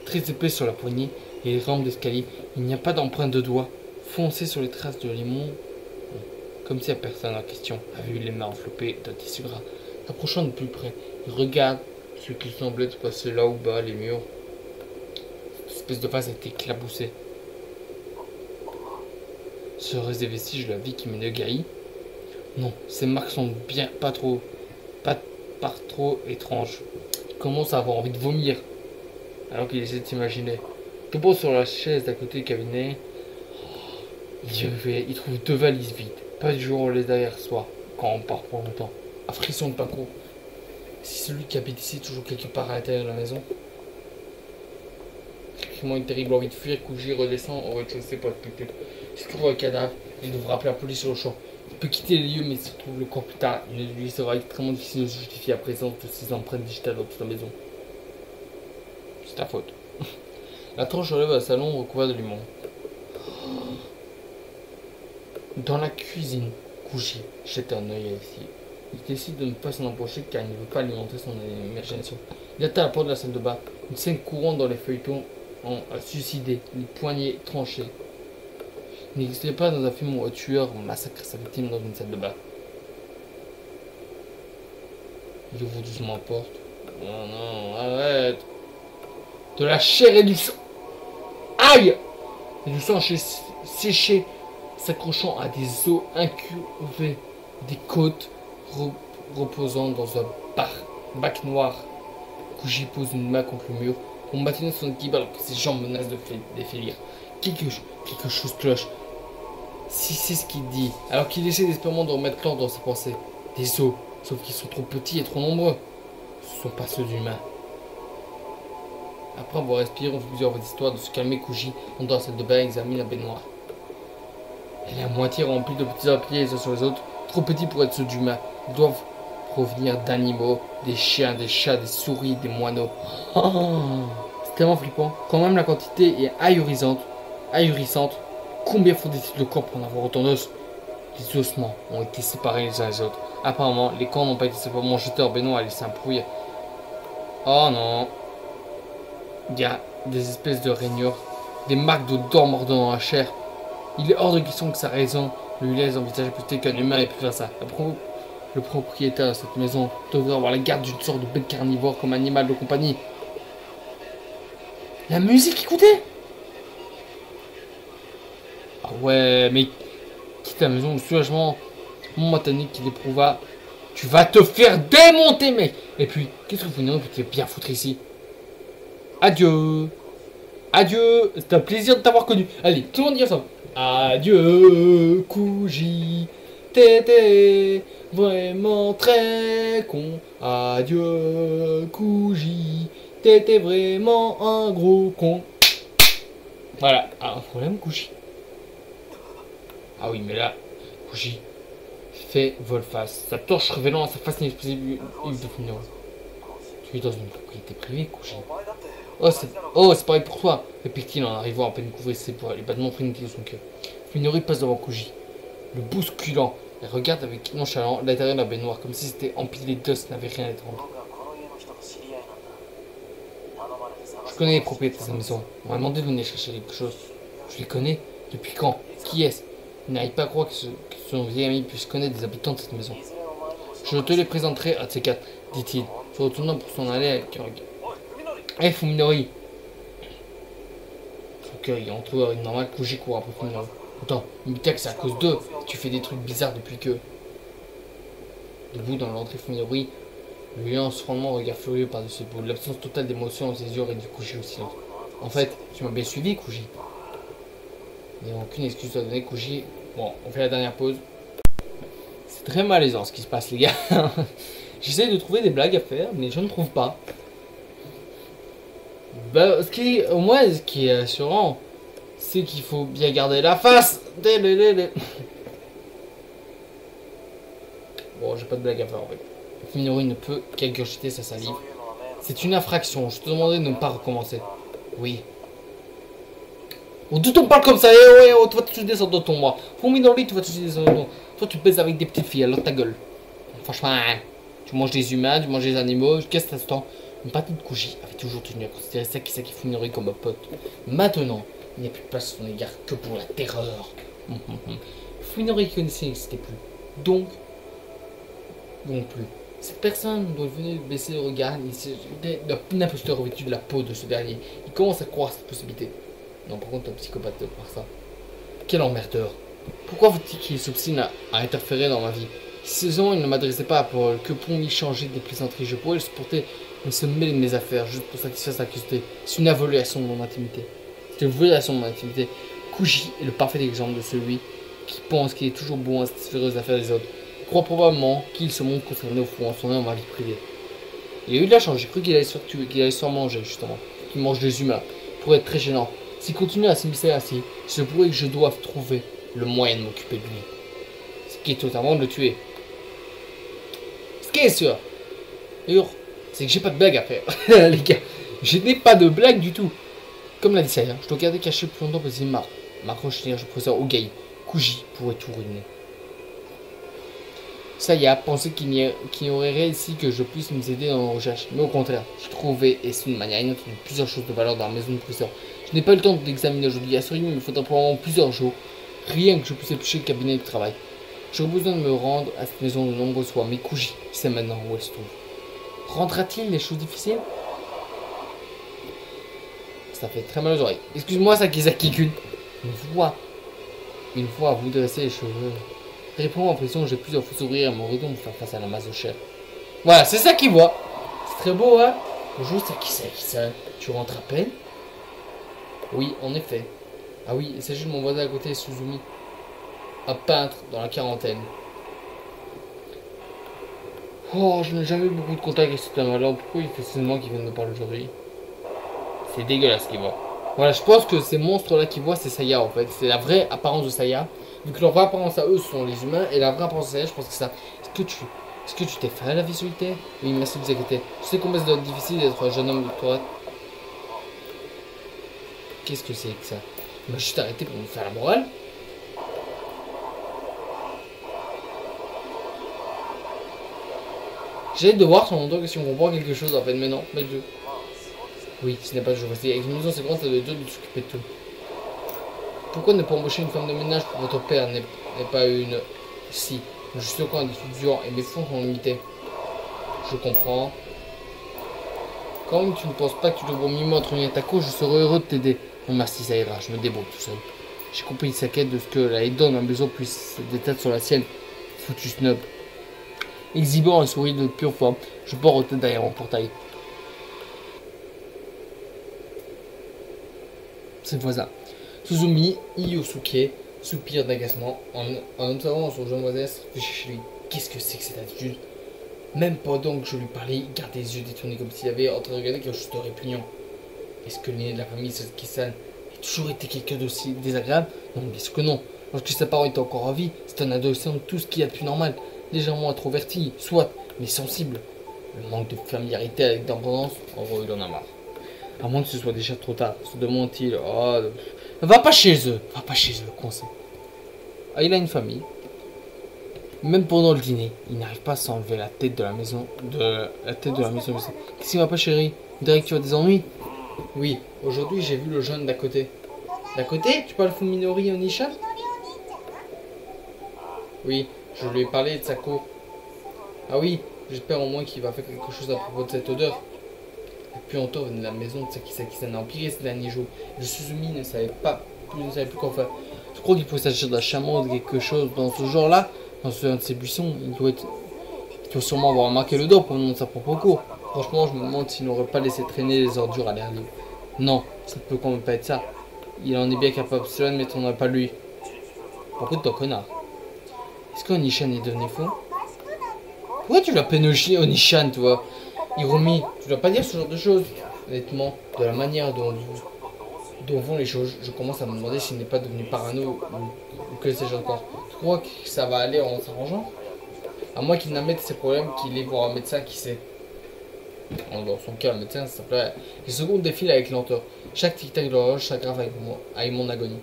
très épais sur la poignée et les rampes d'escalier. Il n'y a pas d'empreinte de doigts. Foncé sur les traces de limon. Comme si la personne en question avait eu les mains enveloppées d'un tissu gras. Approchant de plus près, il regarde ce qui semblait se passer là ou bas, les murs. Cette espèce de face a été éclaboussée. Serait-ce des vestiges de la vie qui mène Gai? Non, ces marques sont bien pas trop étranges. Il commence à avoir envie de vomir. Alors qu'il essaie de s'imaginer. Debout sur la chaise d'à côté du cabinet, il trouve 2 valises vides. Pas du jour on les derrière soi, quand on part pour longtemps. Un frisson de Paco. Si celui qui habite ici est toujours quelque part à l'intérieur de la maison. Effectivement, une terrible envie de fuir, Kuji redescend au rez-de-chaussée pour respecter. S'il trouve un cadavre, il devra appeler la police sur le champ. Il peut quitter les lieux, mais s'il trouve le corps plus tard, il lui sera extrêmement difficile de justifier la présence de ces empreintes digitales dans toute la maison. C'est ta faute. La torche relève à salon recouvert de limon. Dans la cuisine, Kuji jette un œil ici. Il décide de ne pas s'en empocher car il ne veut pas alimenter son imagination. Il atteint la porte de la salle de bain. Une scène courante dans les feuilletons en suicidé, une poignée tranchée. Il n'existait pas dans un film où un tueur massacre sa victime dans une salle de bain. Il ouvre doucement la porte. Non, non, arrête. De la chair et du sang. Aïe! Et du sang séché s'accrochant à des os incurvés, des côtes reposant dans un bac noir. Kuji pose une main contre le mur pour maintenir son équilibre alors que ses jambes menacent de défaillir. Quelque chose cloche. Si c'est ce qu'il dit, alors qu'il essaie désespérément de remettre l'ordre dans ses pensées. Des os, sauf qu'ils sont trop petits et trop nombreux. Ce ne sont pas ceux d'humains. Après avoir respiré, on fait plusieurs histoires de se calmer. Kuji entre dans la salle de bain et examine la baignoire. Elle est à moitié remplie de petits papiers les uns sur les autres, trop petits pour être ceux d'humains. Ils doivent provenir d'animaux, des chiens, des chats, des souris, des moineaux. Oh, c'est tellement flippant. Quand même la quantité est ahurissante. Combien faut-il de corps pour en avoir autant d'os? Les ossements ont été séparés les uns les autres. Apparemment, les corps n'ont pas été séparés. Mon jeteur Benoît a laissé un bruit. Oh non. Il y a des espèces de rainures, des marques de dents mordant dans la chair. Il est hors de question que sa raison lui laisse envisager peut-être qu'un humain ait pu faire ça. Le propriétaire de cette maison devrait avoir la garde d'une sorte de bête carnivore comme animal de compagnie. La musique, écoutez! Ah ouais, mais quitte la maison, le soulagement momentané qu'il éprouva. Tu vas te faire démonter, mec! Et puis, qu'est-ce que vous venez de bien foutre ici? Adieu! Adieu! C'est un plaisir de t'avoir connu. Allez, tout le monde dit ça. Adieu, Kuji. T'étais vraiment très con. Adieu, Kuji. T'étais vraiment un gros con. Voilà. Ah, un problème, Kuji? Ah oui, mais là, Kuji fait volte-face. Sa torche révélant à sa face inexpressible de funérailles. Tu es dans une propriété privée, Kuji. Oh, c'est pareil pour toi, répète-t-il en arrivant à peine couvrir ses poids, les battements frénétiques de son cœur. Funori passe devant Kuji, le bousculant. Elle regarde avec nonchalant l'intérieur de la baignoire, comme si c'était empilé d'os, n'avait rien d'étrange. Je connais les propriétaires de cette maison. On m'a demandé de venir chercher quelque chose. Je les connais. Depuis quand? Qui est-ce? Il n'arrive pas à croire que son vieil ami puisse connaître des habitants de cette maison. Je te les présenterai à ces quatre, dit-il, se retournant pour s'en aller avec un regard. Hé, Fuminori! Son cœur est entouré normal, Kuji court après Fuminori. Attends, Mita que c'est à cause d'eux. Tu fais des trucs bizarres depuis que. Debout dans l'entrée, Fuminori lui lance froidement un regard furieux par-dessus l'épaule. L'absence totale d'émotion dans ses yeux réduit Kuji au silence. En fait, tu m'as bien suivi, Kuji. Il n'y a aucune excuse à donner, Kuji. Bon, on fait la dernière pause. C'est très malaisant ce qui se passe, les gars. J'essaie de trouver des blagues à faire, mais je ne trouve pas. Bah, au moins, ce qui est assurant, c'est qu'il faut bien garder la face. Bon, j'ai pas de blague à faire en fait. Fuminori ne peut qu'ingurgiter sa salive. C'est une infraction, je te demandais de ne pas recommencer. Oui. Oh, d'où on parle comme ça? Eh, oh, tu vas te descendre dans ton moi. Fuminori, tu vas te descendre dans ton. Toi, tu baises avec des petites filles, alors ta gueule. Franchement, hein. Tu manges des humains, tu manges des animaux, qu'est-ce que ça se tend? Une partie de Kuji avait toujours tenu à considérer Saki Fuminori comme un pote. Maintenant, il n'y a plus de place à son égard que pour la terreur. Fuminori qui connaissait n'existait plus. Donc plus. Cette personne doit venir baisser le regard, il s'agit d'un imposteur revêtu de la peau de ce dernier. Il commence à croire cette possibilité. Non, par contre, un psychopathe par ça. Quel emmerdeur. Pourquoi faut-il qu'il s'obstine à interférer dans ma vie? Si seulement il ne m'adressait pas à Paul, que pour m'y changer des plaisanteries, je pourrais le supporter, mais se mêler de mes affaires juste pour satisfaire sa curiosité. C'est une violation de mon intimité. C'est une violation de mon intimité. Kuji est le parfait exemple de celui qui pense qu'il est toujours bon à satisfaire les affaires des autres. Il croit probablement qu'il se montre concerné au fond en son dans ma vie privée. Il a eu de la chance, j'ai cru qu'il allait se faire tuer, qu'il allait se faire manger justement, qu'il mange des humains. Pour être très gênant. S'il continue à s'immiscer ainsi, je pourrais que je doive trouver le moyen de m'occuper de lui. Ce qui est totalement de le tuer. Ce qui est sûr, c'est que j'ai pas de blague à faire, les gars. Je n'ai pas de blague du tout. Comme l'a dit Saya, je dois garder caché plus longtemps parce qu'il m'accroche, je préfère Ogai. Kuji pourrait tout ruiner. Saya pensait qu'il n'y aurait réussi que je puisse nous aider dans nos recherches. Mais au contraire, j'ai trouvé et c'est une manière inouïe plusieurs choses de valeur dans la maison du professeur. Je n'ai pas eu le temps d'examiner aujourd'hui. Assurément, il me faudra probablement plusieurs jours. Rien que je puisse éplucher le cabinet de travail. J'aurais besoin de me rendre à cette maison de nombreuses fois. Mais Kuji, je sais maintenant où elle se trouve. Rendra-t-il les choses difficiles? Ça fait très mal aux oreilles. Excuse-moi, Sakizaki-kun. Une fois, vous dressez les cheveux. Réponds en pression, j'ai plusieurs faux sourires à mon retour pour faire face à la masse de chair. Voilà, c'est ça qu'il voit. C'est très beau, hein. Bonjour, Sakizaki-san. Tu rentres à peine? Oui, en effet. Ah oui, il s'agit de mon voisin à côté, Suzumi. Un peintre dans la quarantaine. Oh, je n'ai jamais eu beaucoup de contact avec cet homme-là. Pourquoi il fait seulement qu'il vient de me parler aujourd'hui? C'est dégueulasse ce qu'il voit. Voilà, je pense que ces monstres-là qu'il voit, c'est Saya en fait. C'est la vraie apparence de Saya. Vu que leur vraie apparence à eux, ce sont les humains. Et la vraie apparence de Saya, je pense que c'est ça. Est-ce que tu t'es fait à la vie solitaire? Oui, merci de vous inquiéter. Je sais combien ça doit être difficile d'être un jeune homme de toi. Qu'est-ce que c'est que ça? Il m'a juste arrêté pour me faire la morale. J'ai hâte de voir sur mon dos si on comprend quelque chose en fait, mais non, mais je... Oui, ce n'est pas toujours facile. Avec une maison c'est grand, ça doit être dur de s'occuper de tout. Pourquoi ne pas embaucher une femme de ménage pour votre père n'est pas une... Si, je suis au coin des étudiants et mes fonds sont limités. Je comprends. Quand même tu ne penses pas que tu devrais mieux m'entraîner ta cause, je serais heureux de t'aider. Non merci, ça ira, je me débrouille tout seul. J'ai compris sa quête de ce que la Hedon a besoin puisse se détendre sur la sienne. Foutu snob. Exhibant un sourire de pure forme, je porte derrière mon portail. Cette fois-là, Suzumi Iosuke soupire d'agacement en observant son jeune voisin réfléchir chez lui. Qu'est-ce que c'est que cette attitude? Même pendant que je lui parlais, il gardait les yeux détournés comme s'il avait en train de regarder quelque chose de répugnant. Est-ce que l'aîné de la famille, Sasuke-san, a toujours été quelqu'un d'aussi désagréable? Non, bien sûr que non. Lorsque ses parents étaient encore en vie, c'est un adolescent de tout ce qu'il y a de plus normal. Légèrement introverti, soit, mais sensible. Le manque de familiarité avec l'indépendance, en gros, il en a marre. À moins que ce soit déjà trop tard, se demande-t-il. Oh, va pas chez eux, conseil. Ah, il a une famille. Même pendant le dîner, il n'arrive pas à s'enlever la tête de la maison. Qu'est-ce qui va pas, chérie? On dirait que tu as des ennuis. Oui, aujourd'hui j'ai vu le jeune d'à côté. D'à côté? Tu parles Fuminori Onisha? Oui, je lui ai parlé de sa cour. Ah oui, j'espère au moins qu'il va faire quelque chose à propos de cette odeur. Depuis longtemps, venait de la maison de Sakizaki-san a empiré ces derniers jours. Le Suzumi ne savait plus quoi faire. Je crois qu'il faut s'agir d'un chameau ou de quelque chose dans ce genre-là. Dans un de ces buissons, il doit sûrement avoir marqué le dos pour le nom de sa propre cour. Franchement, je me demande s'il n'aurait pas laissé traîner les ordures à l'air libre. Non, ça ne peut quand même pas être ça. Il en est bien capable, cela ne m'étonnerait pas lui. Beaucoup de ton connard. Est-ce qu'Onishan est devenu fou? Pourquoi tu l'appelles Onishan, toi? Hirumi, tu dois pas dire ce genre de choses. Honnêtement, de la manière dont vont les choses, je commence à me demander s'il n'est pas devenu parano ou que sais-je encore. Tu crois que ça va aller en s'arrangeant? À moins qu'il n'amène ses problèmes, qu'il ait voir un médecin qui sait. Dans son cas, le médecin, ça s'appelait. Les secondes défilent avec lenteur. Chaque tic-tac de l'horloge s'aggrave avec mon agonie.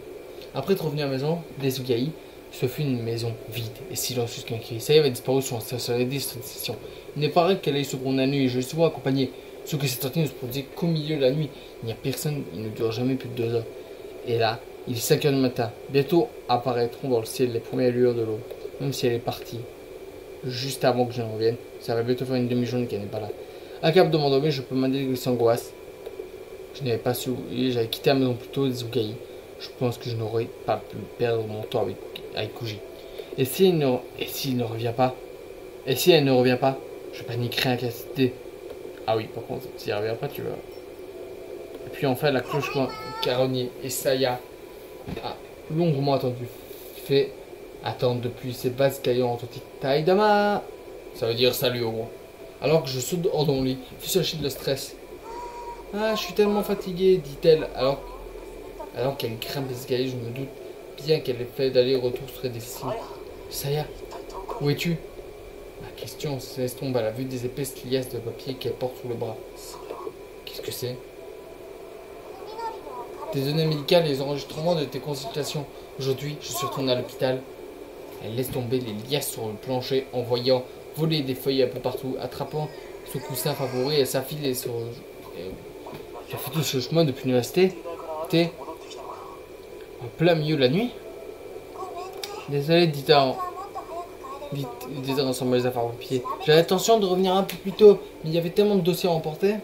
Après être revenu à la maison, Desugai, ce fut une maison vide et silencieuse qu'un cri. Ça y avait disparu sur la distanciation. Il n'est pas rare qu'elle ait seconde la nuit et je suis souvent accompagné. Ce que cette ne se produisait qu'au milieu de la nuit. Il n'y a personne, il ne dure jamais plus de 2 heures. Et là, il est 5 heures du matin. Bientôt apparaîtront dans le ciel les premières lueurs de l'aube. Même si elle est partie juste avant que je ne revienne, ça va bientôt faire une demi-journée qu'elle n'est pas là. Incapable de m'endormir, je peux m'indiquer sans angoisse. Je n'avais pas su, j'avais quitté la maison plus tôt des Ugai. Je pense que je n'aurais pas pu perdre mon temps avec Kuji. Et s'il ne revient pas? Et si elle ne revient pas? Je paniquerai à capacité. Ah oui, par contre, s'il ne revient pas, tu vas. Et puis enfin, la cloche caronnier et Saya a longuement attendu. Fait attendre depuis ses bases caillons authentiques. Taïdama! Ça veut dire salut au moins. Alors que je saute hors de mon lit, fût-ce de stress. Ah, je suis tellement fatiguée, dit-elle, alors qu'elle grimpe les escaliers, je me doute bien qu'elle ait fait d'aller-retour serait difficile. Saya, où es-tu? Ma question se laisse tomber à la vue des épaisses liasses de papier qu'elle porte sous le bras. Qu'est-ce que c'est? Tes données médicales et les enregistrements de tes consultations. Aujourd'hui, je suis retournée à l'hôpital. Elle laisse tomber les liasses sur le plancher en voyant voler des feuilles un peu partout, attrapant son coussin favori et s'affiler sur... Tu as fait tout ce chemin depuis l'université? T'es en plein milieu de la nuit? Désolé, dit-elle ensemble les affaires au pied. J'avais l'intention de revenir un peu plus tôt, mais il y avait tellement de dossiers à emporter.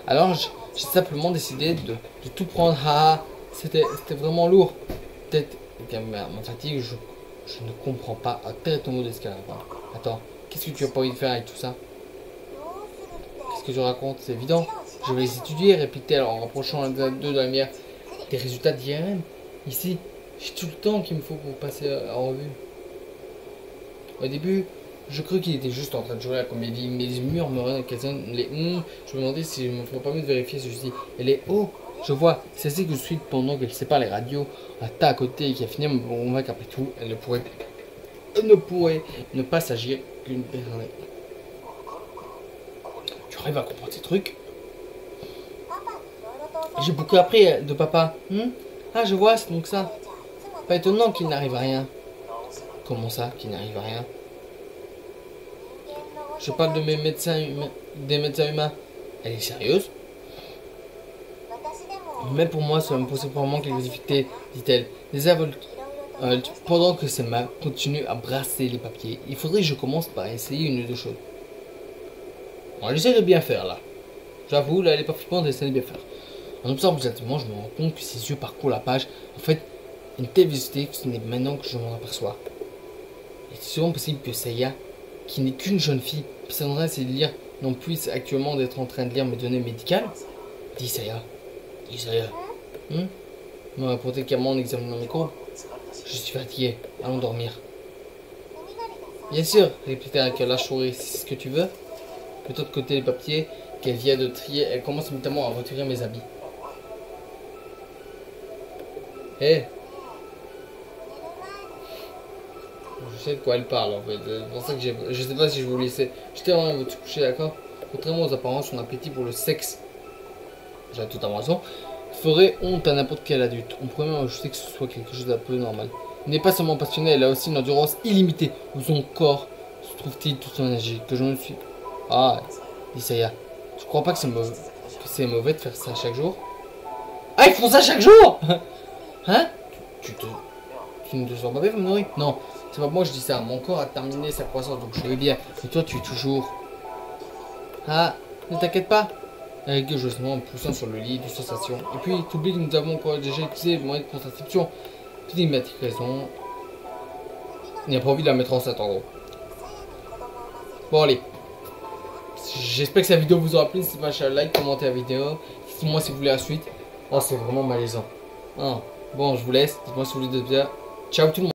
Alors, J'ai simplement décidé de tout prendre. Ah, c'était vraiment lourd. Peut-être que ma fatigue, je ne comprends pas. Ah, tel ton mot d'escalade. Attends, qu'est-ce que tu as pas envie de faire avec tout ça? Qu'est-ce que je raconte? C'est évident. Je vais les étudier, répétait-elle en rapprochant l'un d'eux de la lumière. Des résultats d'IRM. Ici, j'ai tout le temps qu'il me faut pour passer en revue. Au début, je crus qu'il était juste en train de jouer à la comédie. Mes murs me occasionnent les Je me demandais si je me ferais pas mieux de vérifier ceci. Et les je vois, c'est ainsi que je suis pendant qu'elle sépare les radios, un tas à côté et qui a fini à me convaincre qu'après tout, elle ne pourrait ne pas s'agir qu'une personne. Tu arrives à comprendre ces trucs? J'ai beaucoup appris de papa. Ah, je vois, c'est donc ça. Pas étonnant qu'il n'arrive à rien. Comment ça, qu'il n'arrive à rien? Je parle de mes médecins humains, des médecins humains. Elle est sérieuse? Mais pour moi, cela me pose probablement quelques difficultés, dit-elle. Les pendant que ses mains continuent à brasser les papiers, il faudrait que je commence par essayer une ou deux choses. On essaie de bien faire là. J'avoue, là, elle est pas flippante, elle essaie de bien faire. En observant exactement, je me rends compte que ses yeux parcourent la page. En fait, une telle vérité que ce n'est maintenant que je m'en aperçois. Il est souvent possible que Saya, qui n'est qu'une jeune fille, qui s'adresse à lire, non puisse actuellement d'être en train de lire mes données médicales? Dis Saya. Dis Saya. Me répondait calmement en examinant mes courbes. Je suis fatigué. Allons dormir. Bien sûr, répliqua avec un lâche sourire, si c'est ce que tu veux. Plutôt de côté les papiers qu'elle vient de trier, elle commence notamment à retirer mes habits. Hé! Je sais de quoi elle parle en fait. C'est pour ça que je sais pas si je vais vous laisser. J'étais en train de vous coucher, d'accord? Contrairement aux apparences, son appétit pour le sexe, j'ai tout à raison, ferait honte à n'importe quel adulte. On pourrait même ajouter que ce soit quelque chose d'un peu normal. Elle n'est pas seulement passionnée, elle a aussi une endurance illimitée. Où son corps se trouve-t-il toute son énergie? Que je me suis. Ah, dit Saya. Je crois pas que c'est mauvais de faire ça chaque jour. Ah, ils font ça chaque jour? Hein? Tu ne te sens pas bien, Famori? Non, c'est pas moi je dis ça. Mon corps a terminé sa croissance, donc je vais bien. Et toi, tu es toujours. Ah, ne t'inquiète pas. Avec joyeusement en poussant sur le lit de sensation. Et puis, t'oublies que nous avons encore déjà utilisé le moyen de contraception. Tu dis, mais tu as raison. Il n'y a pas envie de la mettre enceinte en gros. Bon, allez. J'espère que cette vidéo vous aura plu. N'hésitez pas à like, commenter la vidéo. Dites-moi si vous voulez la suite. Oh, c'est vraiment malaisant. Ah, bon, je vous laisse. Dites-moi si vous voulez d'autres vidéos. Ciao tout le monde.